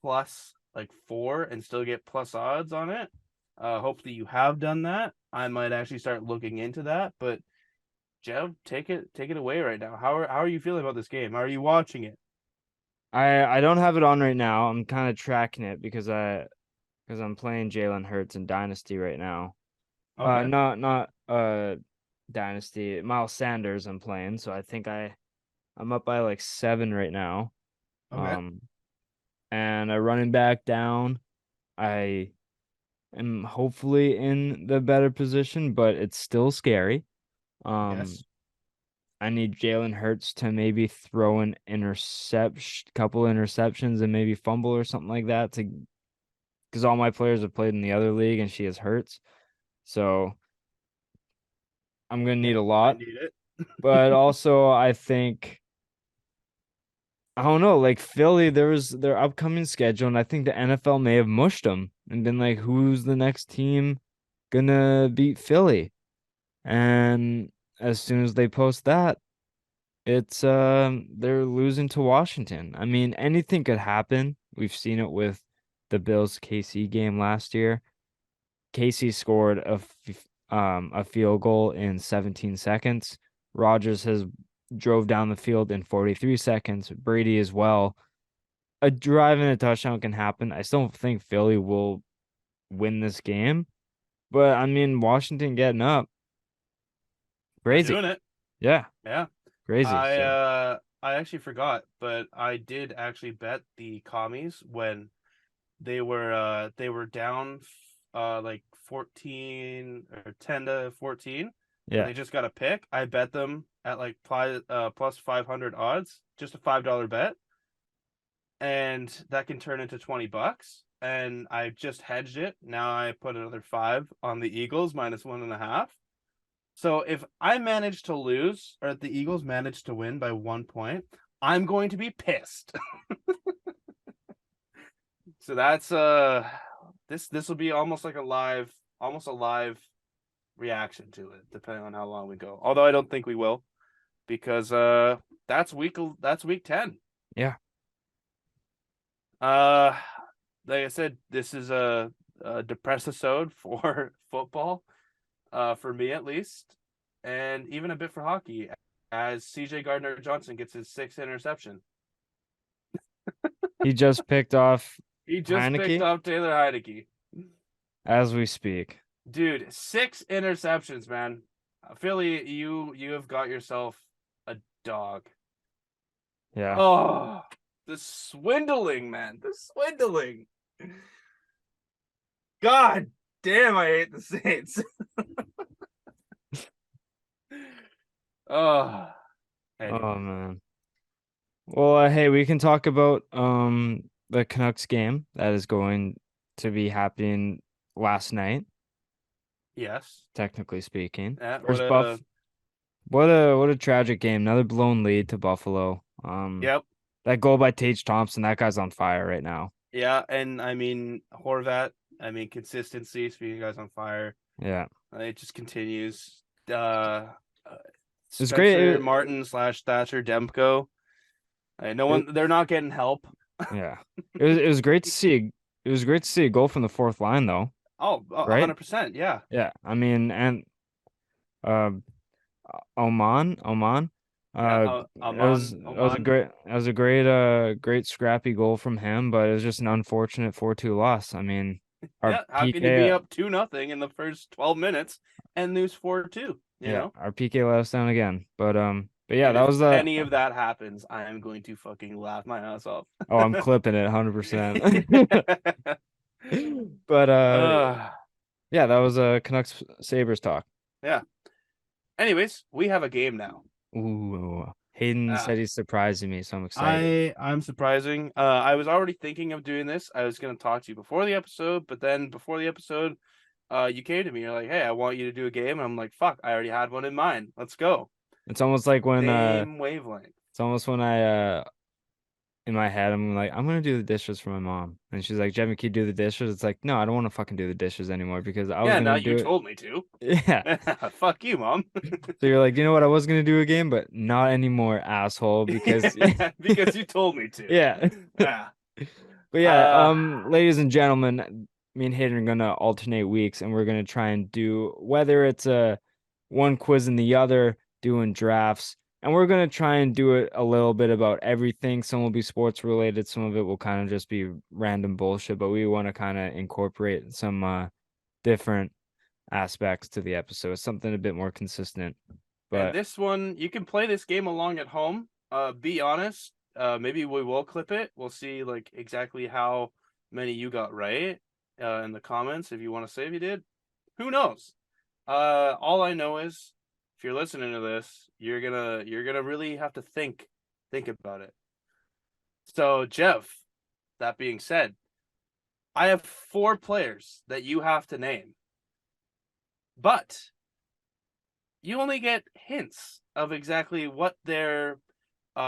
plus like 4 and still get plus odds on it, hopefully you have done that. I might actually start looking into that. But Jeff, take it away right now. How are you feeling about this game? How are you watching it? I don't have it on right now. I'm kind of tracking it because I'm playing Jalen Hurts in Dynasty right now. Okay. Not Dynasty. Miles Sanders I'm playing, so I think I'm up by like 7 right now. Okay. Um and a running back down. I am hopefully in the better position, but it's still scary. Um Yes. I need Jalen Hurts to maybe throw an interception, couple interceptions and maybe fumble or something like that to because all my players have played in the other league and she has Hurts. So I'm gonna need Yeah, a you might lot. need it. But also I think I don't know, like Philly, there was their upcoming schedule, and I think the NFL may have mushed them and been like, who's the next team gonna beat Philly? And as soon as they post that, it's they're losing to Washington. I mean, anything could happen. We've seen it with the Bills KC game last year. Casey scored a field goal in 17 seconds. Rodgers has drove down the field in 43 seconds. Brady as well. A drive and a touchdown can happen. I still don't think Philly will win this game, but I mean Washington getting up, They're doing crazy. it. Yeah, Yeah. crazy. I So uh I actually forgot, but I did actually bet the commies when they were down like 14 or 10 to 14 and yeah, they just got a pick. I bet them at like plus 500 odds, just a $5 bet, and that can turn into $20. And I just hedged it. Now I put another 5 on the Eagles minus 1.5. So if I manage to lose or if the Eagles manage to win by 1 point, I'm going to be pissed. So that's this will be almost like almost a live reaction to it, depending on how long we go. Although I don't think we will, because that's week 10. yeah, Uh like I said, this is depressisode for football, for me at least, and even a bit for hockey, as CJ Gardner-Johnson gets his sixth interception. He just picked off He just picked Heineke up Taylor Heineke. as we speak. Dude, 6 interceptions, man. Philly, you have got yourself a dog. Yeah. Oh, the swindling, man. The swindling. God damn, I hate the Saints. Oh, Oh anyways. man. Well, hey, we can talk about the Canucks game that is going to be happening last night, Yes. technically speaking. Yeah, what First a Buff, what a tragic game. Another blown lead to Buffalo. yep. That goal by Tage Thompson, that guy's on fire right now. Yeah, and I mean Horvat, consistency, speaking of guys on fire. Yeah. It just continues. It's great. Spencer Martin / Thatcher Demko. No It, one, they're not getting help. yeah. It was great to see. It was great to see a goal from the fourth line though, Oh, right? 100%. Yeah. Yeah. I mean, and uh Oman. Yeah. Amon. It was a great scrappy goal from him, but it was just an unfortunate 4-2 loss. I mean, our Yeah. How can you be PK, up 2-0 in the first 12 minutes and lose 4-2? You yeah, know? our PK let us down again. But yeah, And that if was the. any of that happens, I am going to fucking laugh my ass off. Oh, I'm clipping it 100%. But uh, yeah, that was a Canucks Sabres talk. yeah. Anyways, we have a game now. Ooh, Hayden Uh, said he's surprising me, so I'm excited. I'm surprising. I was already thinking of doing this. I was gonna talk to you before the episode, but then before the episode, you came to me. You're like, "Hey, I want you to do a game," and I'm like, "Fuck, I already had one in mind. Let's go." It's almost like when Same wavelength. it's almost when I in my head, I'm like, I'm gonna do the dishes for my mom. And she's like, Jimmy, can you do the dishes? It's like, no, I don't want to fucking do the dishes anymore because I was Yeah, now gonna you do it. told me to. Yeah. Fuck you, mom. So you're like, you know what? I was gonna do a game, but not anymore, asshole. Because Yeah, because you told me to. yeah. Yeah. But yeah, Uh, ladies and gentlemen, me and Hayden are gonna alternate weeks, and we're gonna try and do whether it's a one quiz and the other, doing drafts, and we're gonna try and do it a little bit about everything. Some will be sports related, some of it will kind of just be random bullshit, but we want to kind of incorporate some different aspects to the episode, something a bit more consistent. and But this one, you can play this game along at home. Be honest. Maybe we will clip it. We'll see like exactly how many you got right in the comments if you want to say if you did. Who knows? All I know is if you're listening to this, you're gonna really have to think about it. So, Jeff, that being said, I have 4 players that you have to name, but you only get hints of exactly what their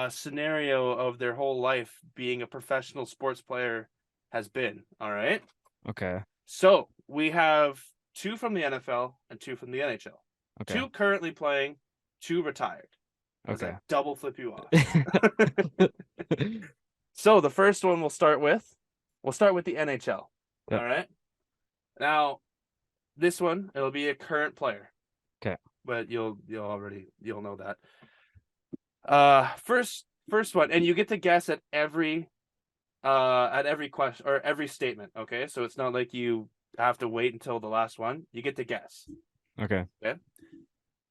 scenario of their whole life being a professional sports player has been. All right. okay, So we have 2 from the NFL and 2 from the NHL. okay, 2 currently playing, 2 retired. Does okay. that double flip you off? So the first one we'll start with the NHL. Yep. All right. Now, this one, it'll be a current player. Okay. But you'll know that. First one, and you get to guess at every question or every statement, okay? So it's not like you have to wait until the last one. You get to guess. Okay. Okay.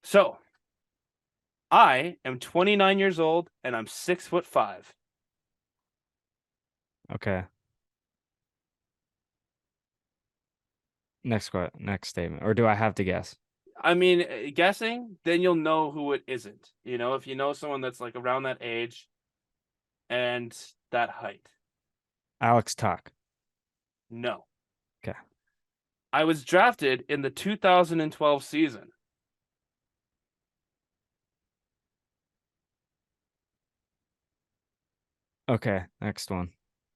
So I am 29 years old and I'm 6'5". Okay. Next statement. Or do I have to guess? I mean, guessing, then you'll know who it isn't. You know, if you know someone that's like around that age and that height. Alex Tuck. No. Okay. I was drafted in the 2012 season. Okay. Next one.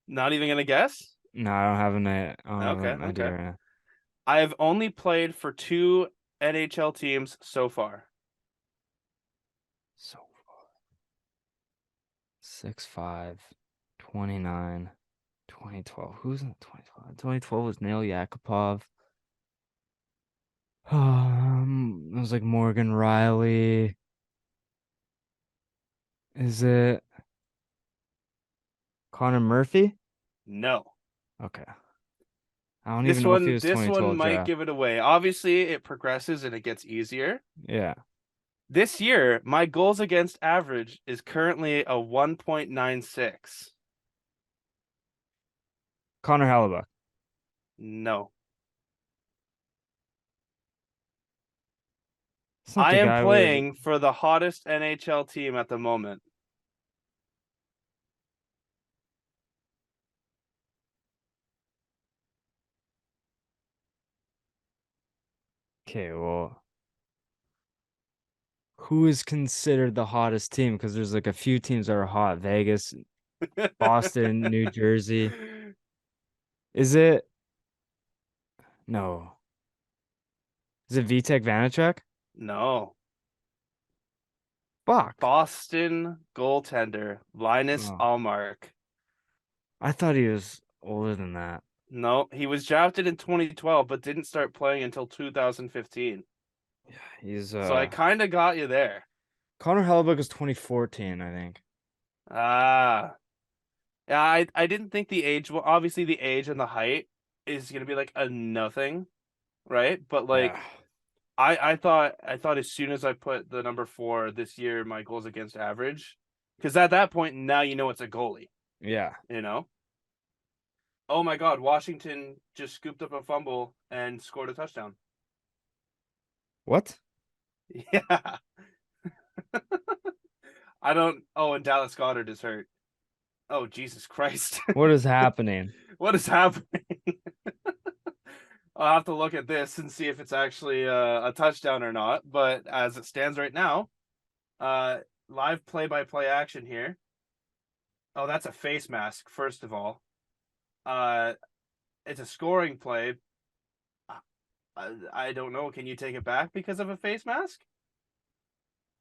Not even gonna guess? No, I don't have Okay, an idea okay. right now. I've only played for 2 NHL teams so far. So far. 6'5", 29, 2012. Who's in 2012? 2012 was Nail Yakupov. It was like Morgan Riley. Is it Connor Murphy? No. Okay. I don't even This know if he one was this one 2012 might draft. give it away. Obviously, it progresses and it gets easier. Yeah. This year, my goals against average is currently a 1.96. Connor Hellebuck. No. It's not I the am guy with. playing for the hottest NHL team at the moment. Okay, well, who is considered the hottest team? Because there's like a few teams that are hot. Vegas, Boston, New Jersey. Is it? No. Is it Vitek Vanacek? No. Fuck. Boston goaltender Linus Oh, Allmark. I thought he was older than that. No, he was drafted in 2012 but didn't start playing until 2015. He's So I kind of got you there. Connor Hellebuck is 2014, I think. Ah. Yeah, I didn't think the age, well, obviously the age and the height is going to be like a nothing, right? But Yeah. like I thought as soon as I put the number 4 this year, my goals against average, because at that point now you know it's a goalie, Yeah. you know. Oh my God, Washington just scooped up a fumble and scored a touchdown. What? Yeah, I don't. Oh, and Dallas Goddard is hurt. Oh Jesus Christ, What is happening? what is happening? I'll have to look at this and see if it's actually a touchdown or not. But as it stands right now, uh, live play-by-play action here. Oh, that's a face mask. First of all, uh, it's a scoring play. I don't know. Can you take it back because of a face mask?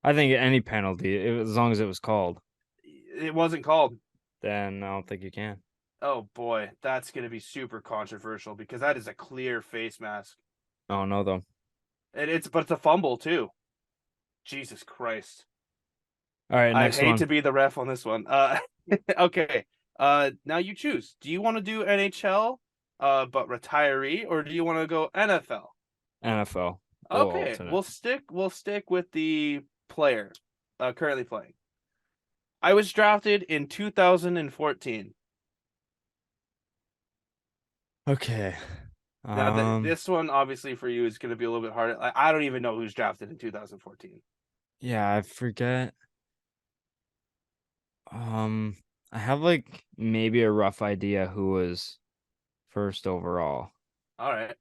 I think any penalty, as long as it was called, It wasn't called. then I don't think you can. Oh boy, that's going to be super controversial because that is a clear face mask. I don't know though. But it's a fumble too. Jesus Christ. All right, I'd next hate to one. be the ref on this one. Okay. Now you choose. Do you want to do NHL, but retiree, or do you want to go NFL? NFL. Go Okay, alternate. we'll stick with the player, currently playing. I was drafted in 2014. Okay. Now, Um, this one obviously for you is going to be a little bit harder. I don't even know who's drafted in 2014. yeah, I forget. Um, I have like maybe a rough idea who was first overall. All right,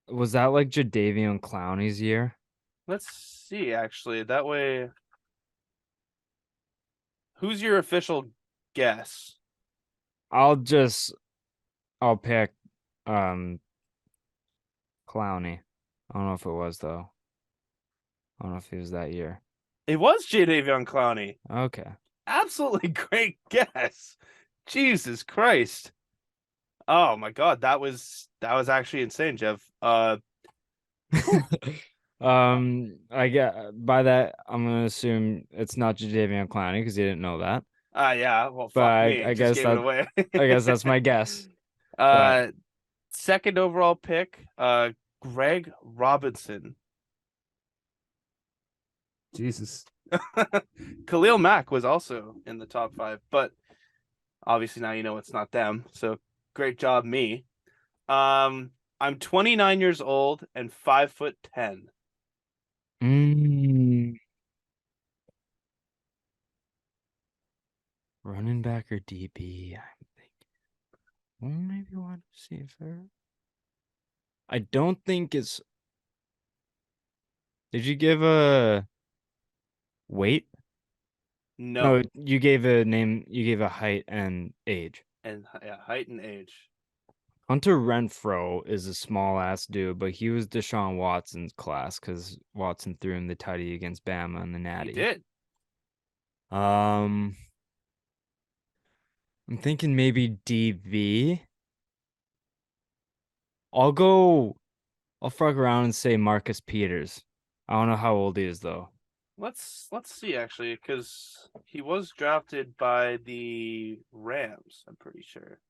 Was that like Jadeveon Clowney's year? let's see. Actually, that way, who's your official guess? I'll just I'll pick um Clowney. I don't know if it was though. I don't know if he was that year. It was Jadavion Clowney. Okay. Absolutely great guess. Jesus Christ. Oh my God, that was actually insane, Jeff. Whew. I get by that I'm gonna assume it's not Jadeveon Clowney because you didn't know that. Yeah. Well, But fuck me. I Just guess gave it that away. I guess that's my guess. But uh, second overall pick, Greg Robinson. Jesus. Khalil Mack was also in the top 5, but obviously now you know it's not them. So great job, me. I'm 29 years old and 5'10". mm, running back or DB, I'm thinking. Well, maybe want to see if I don't think it's. Did you give a weight? No, No, you gave a name. You gave a height and age. and yeah, height and age. Hunter Renfro is a small ass dude, but he was Deshaun Watson's class because Watson threw him the tutty against Bama and the He Natty. did. Um, I'm thinking maybe DV. I'll go. I'll fuck around and say Marcus Peters. I don't know how old he is though. Let's see actually, because he was drafted by the Rams, I'm pretty sure.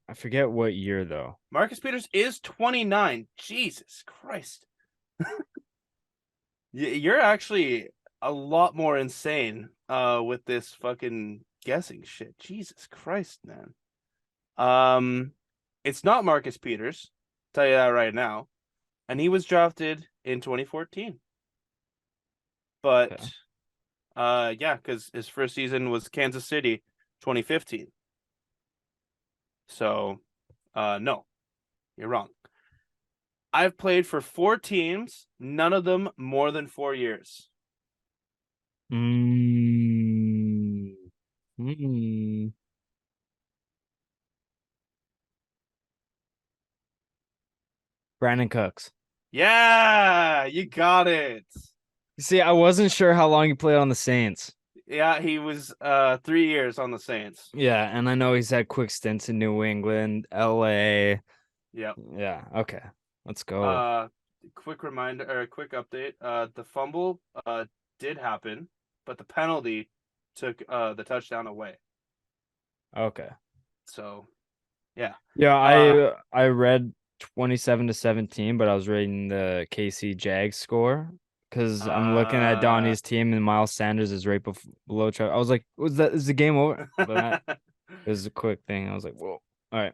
I forget what year though. Marcus Peters is 29. Jesus Christ. You're actually a lot more insane with this fucking guessing shit. Jesus Christ, man. Um it's not Marcus Peters. Tell you that right now. And he was drafted in 2014. Okay. But yeah, because his first season was Kansas City 2015. So no, you're wrong. I've played for 4 teams, none of them more than 4 years. Mm. Mm. Brandon Cooks. Yeah, you got it. See, I wasn't sure how long he played on the Saints. Yeah, he was 3 years on the Saints. Yeah, and I know he's had quick stints in New England, LA. Yep. Yeah, okay. Let's go. Uh quick reminder or quick update. The fumble did happen, but the penalty took the touchdown away. Okay. So, yeah. Yeah, Uh I read 27-17, but I was reading the KC Jags score because I'm looking at uh Donnie's team and Miles Sanders is right below Chuck. I was like, was that is the game over? But it was a quick thing. I was like, whoa. All right.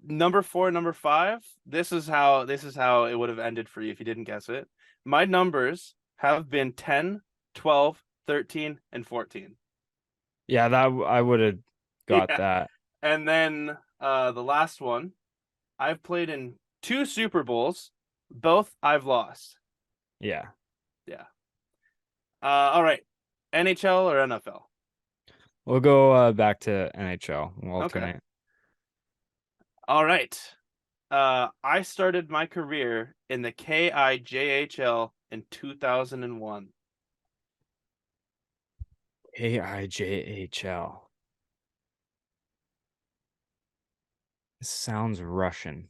number 4, number 5. This is how it would have ended for you if you didn't guess it. My numbers have been 10, 12, 13, and 14. Yeah, that I would have got Yeah. that. And then the last one, I've played in 2 Super Bowls, both I've lost. Yeah. Yeah. All right. NHL or NFL? We'll go back to NHL. We'll Okay. alternate. All right. I started my career in the KIJHL in 2001. AIJHL. This sounds Russian,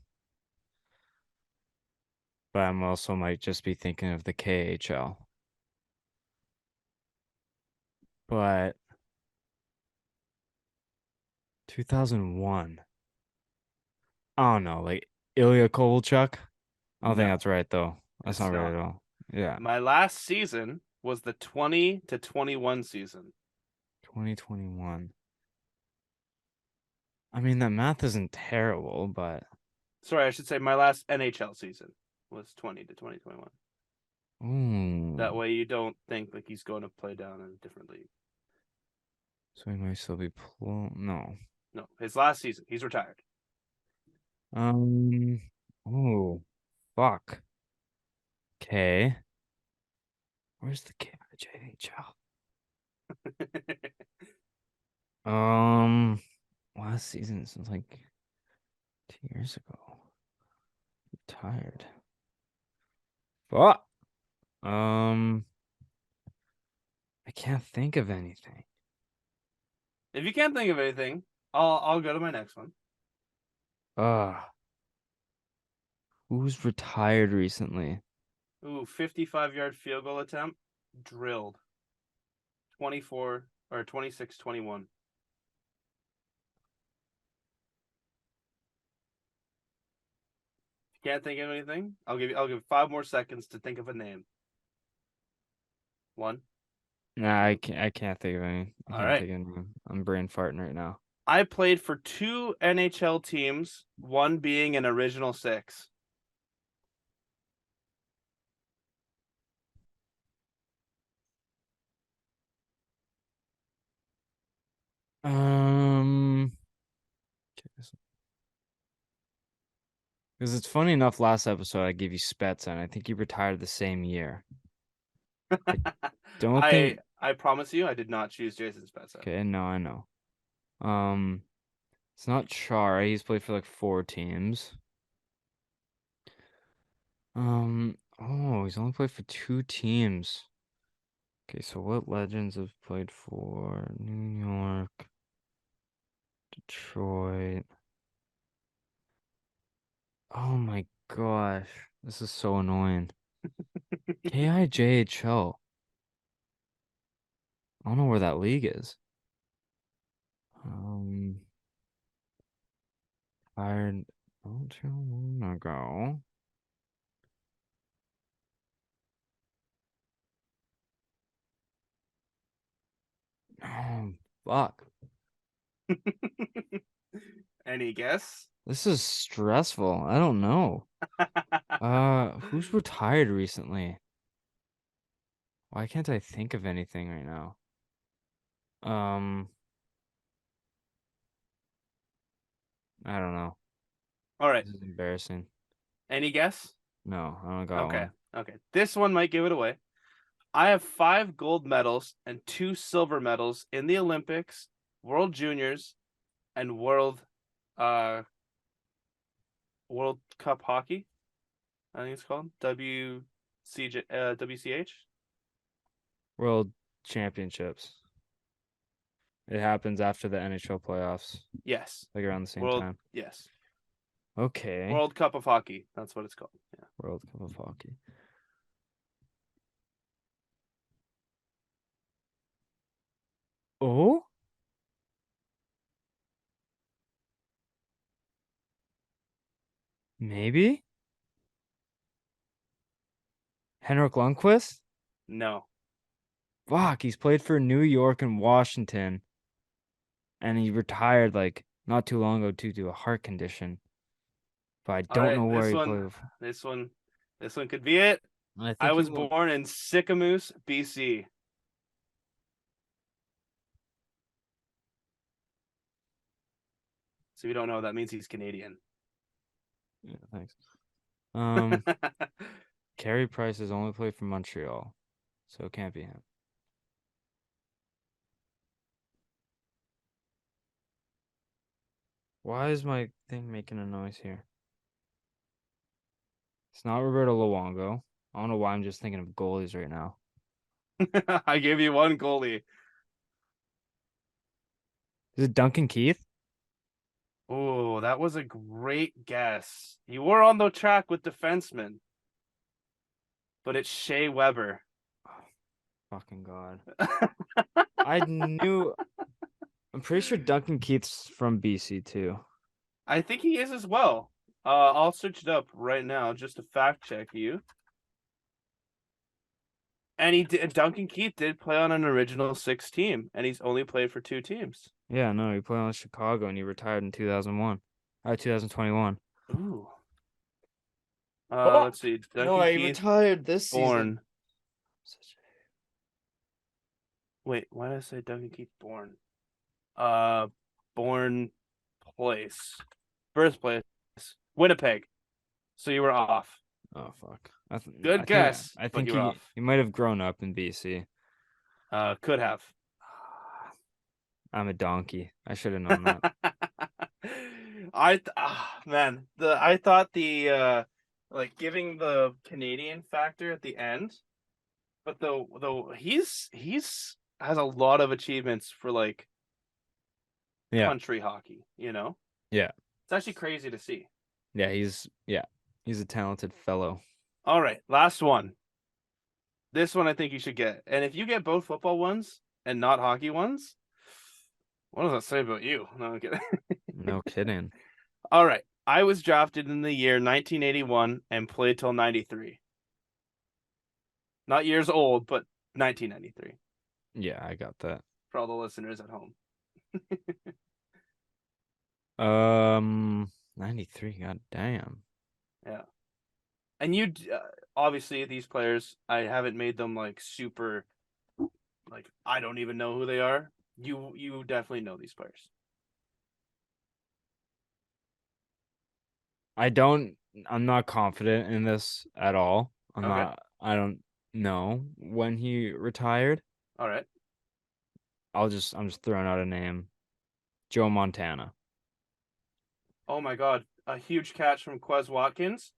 but I'm also might just be thinking of the KHL. But 2001. I don't know, like Ilya Kovalchuk. I don't think No, that's right though. That's not it's right not. at all. Yeah, My last season was the 20 to 21 season. 2021. I mean, that math isn't terrible, but Sorry, I should say my last NHL season was 20 to 2021. That ooh, way you don't think like he's going to play down in a different league. so he might still be no. No, his last season, he's retired. Um, oh, fuck. Okay, where's the KIJHL? Um, last season since like 2 years ago. Tired. Fuck. Um, I can't think of anything. If you can't think of anything, I'll go to my next one. Ah, who's retired recently? Ooh, 55-yard field goal attempt, drilled. 24 or 26, 21. If you can't think of anything, I'll give 5 more seconds to think of a name. One. Nah, I Two. can't. I can't think of any. I All can't right. think of anything. I'm brain farting right now. I played for 2 NHL teams, one being an original six. Um, because it's funny enough. Last episode I gave you Spets, and I think he retired the same year. I don't I think. I promise you, I did not choose Jason Spezza. Okay, no, I know. Um, it's not Chara. He's played for like 4 teams. Oh, he's only played for 2 teams. Okay, so what legends have played for New York? Detroit. Oh my gosh. This is so annoying. KIJHL. I don't know where that league is. Um, Fired not too long ago. Oh, fuck. Any guess? This is stressful. I don't know. Who's retired recently? Why can't I think of anything right now? Um, I don't know. All right. This is embarrassing. Any guess? No, I don't got Okay. one. Okay. This one might give it away. I have 5 gold medals and 2 silver medals in the Olympics, World Juniors, and uh World Cup hockey. I think it's called WCH. World Championships. It happens after the NHL playoffs, Yes. like around the same World time. yes. Okay. World Cup of hockey. That's what it's called. Yeah. World Cup of Hockey. Oh, maybe Henrik Lundqvist. No. Fuck, he's played for New York and Washington, and he retired like not too long ago due to a heart condition. But I All don't right, know where he played before. this one, this one could be it. I I think he was went. born in Sycamoose, BC. So if you don't know, that means he's Canadian. Yeah, thanks. Um, Carey Price has only played for Montreal, so it can't be him. Why is my thing making a noise here? It's not Roberto Luongo. I don't know why I'm just thinking of goalies right now. I gave you one goalie. Is it Duncan Keith? Oh, that was a great guess. You were on the track with defensemen, but it's Shea Weber. Oh, fucking God. I knew. I'm pretty sure Duncan Keith's from BC too. I think he is as well. I'll search it up right now just to fact check you. And Duncan Keith did play on an original 6 team, and he's only played for 2 teams. Yeah, no, he played on Chicago and he retired in 2001. 2021. Ooh. Oh, Let's see. no, Duncan he Keith, retired this season. born. Wait, why did I say Duncan Keith born? Uh, born place, birthplace, Winnipeg. So you were off. Oh fuck. Good guess, I but think you were off. he might have grown up in BC. Could have. I'm a donkey. I should have known that. I thought the like giving the Canadian factor at the end, but though he's has a lot of achievements for like Yeah. country hockey, you know? Yeah. It's actually crazy to see. Yeah. He's a talented fellow. All right, last one. This one I think you should get. And if you get both football ones and not hockey ones, what does that say about you? No, I'm kidding. No kidding. All right. I was drafted in the year 1981 and played till 93. Not years old, but 1993 Yeah, I got that. for all the listeners at home. 93, god damn. Yeah. And obviously these players, I haven't made them like super like I don't even know who they are. You definitely know these players. I'm not confident in this at all. Okay. I don't know when he retired. All right. I'm just throwing out a name. Joe Montana. Oh my God. A huge catch from Quez Watkins.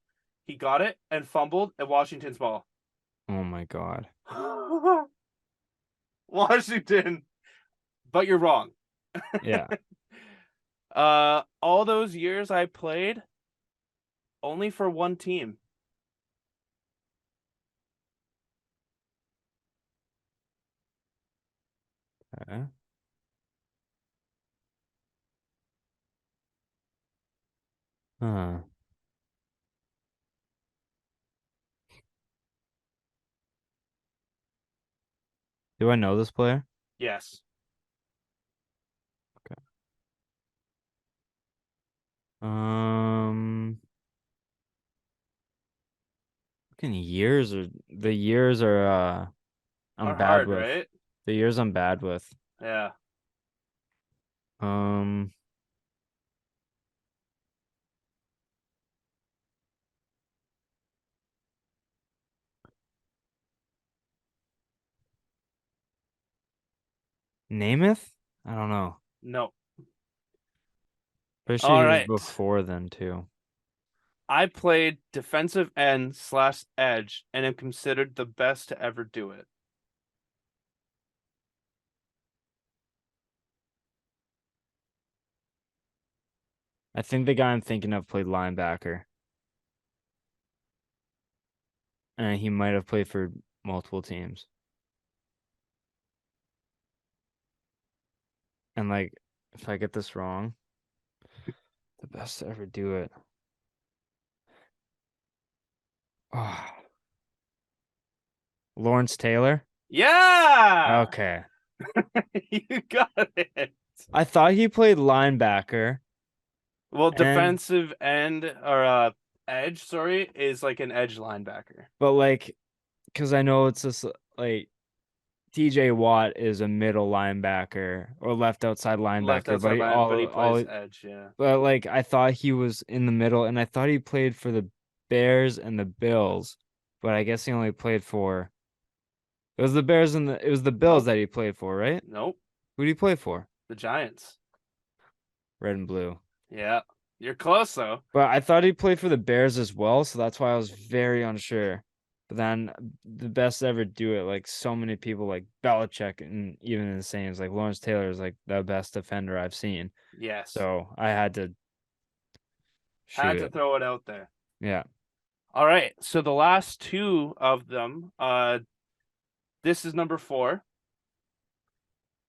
He got it and fumbled at Washington's ball. Oh my God. Washington. But you're wrong. Yeah. All those years I played only for one team. Okay. Huh. Do I know this player? Yes. Okay. Um, fucking years are the years are I'm Are bad hard, with. right? The years I'm bad with. Yeah. Um, Namath? I don't know. No. Pretty sure All he was right. before then too. I played defensive end slash edge and am considered the best to ever do it. I think the guy I'm thinking of played linebacker, and he might have played for multiple teams. And like, if I get this wrong, the best to ever do it. Oh, Lawrence Taylor? Yeah. Okay. You got it. I thought he played linebacker, Well, and defensive end or edge, sorry, is like an edge linebacker. but like, because I know it's just like TJ Watt is a middle linebacker or left outside Left linebacker, but outside he line, but he all plays edge, yeah. but like I thought he was in the middle, and I thought he played for the Bears and the Bills, but I guess he only played for it was the Bears and it was the Bills Nope. that he played for, right? Nope. Who did he play for? The Giants. Red and blue. Yeah. You're close though. But I thought he played for the Bears as well, so that's why I was very unsure. But then the best to ever do it, like so many people like Belichick and even the Saints, like Lawrence Taylor is like the best defender I've seen. Yes. So I had to Had shoot to it. throw it out there. Yeah. All right. So the last two of them, this is number 4.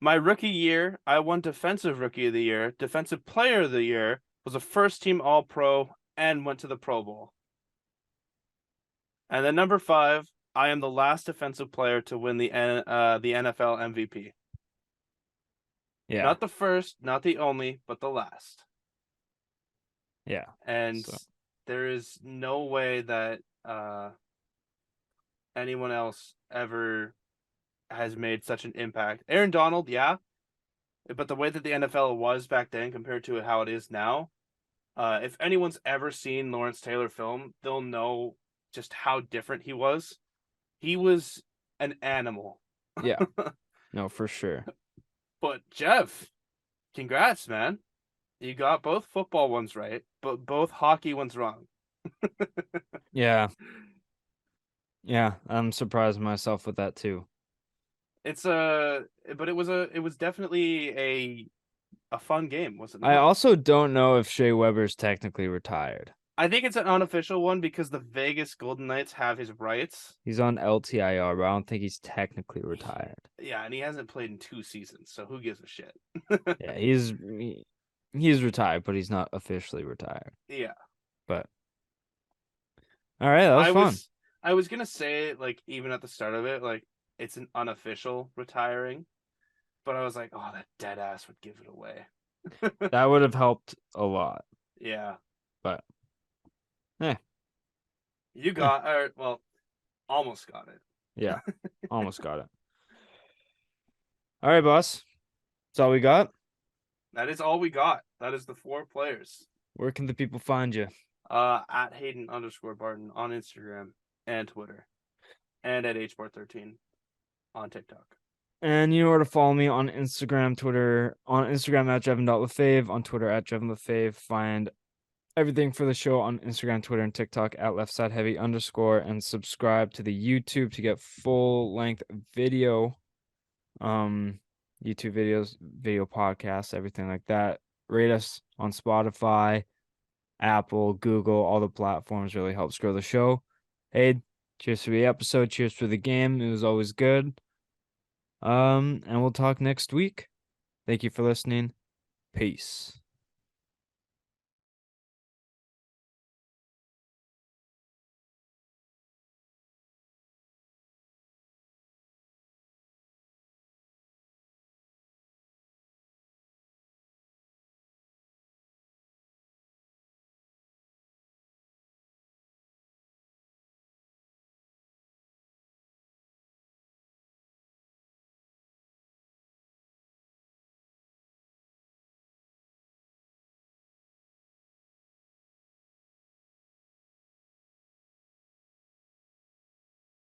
My rookie year, I won Defensive Rookie of the Year, Defensive Player of the Year, was a first team All Pro, and went to the Pro Bowl. And then number 5, I am the last defensive player to win the NFL MVP. Yeah. Not the first, not the only, but the last. Yeah. And So there is no way that anyone else ever has made such an impact. Aaron Donald, yeah, but the way that the NFL was back then compared to how it is now, if anyone's ever seen Lawrence Taylor film, they'll know just how different he was. He was an animal. yeah. No, for sure. But Jeff, congrats, man. You got both football ones right, but both hockey ones wrong. Yeah. Yeah. I'm surprised myself with that too. It's but it was definitely a fun game, was it I not? also don't know if Shea Weber's technically retired. I think it's an unofficial one because the Vegas Golden Knights have his rights. He's on LTIR, but I don't think he's technically retired. Yeah, and he hasn't played in 2 seasons, so who gives a shit? Yeah, he's retired, but he's not officially retired. Yeah. But all right, that was I fun. was I was gonna say like even at the start of it, like it's an unofficial retiring, but I was like, oh, that dead ass would give it away. That would have helped a lot. Yeah. But eh, You eh, got or well, almost got it. yeah, almost got it. All right, boss. That's all we got. That is all we got. That is the 4 players. Where can the people find you? At Hayden_Barton on Instagram and Twitter, and at HBart13 on TikTok. And you know where to follow me on Instagram, Twitter, on Instagram at Jevon.Lefave, on Twitter at JevonLefave. Find everything for the show on Instagram, Twitter, and TikTok at LeftsideHeavy_, and subscribe to the YouTube to get full length video, YouTube videos, video podcasts, everything like that. rate us on Spotify, Apple, Google, all the platforms really helps grow the show. Hey, cheers for the episode. Cheers for the game. It was always good. And we'll talk next week. Thank you for listening. Peace.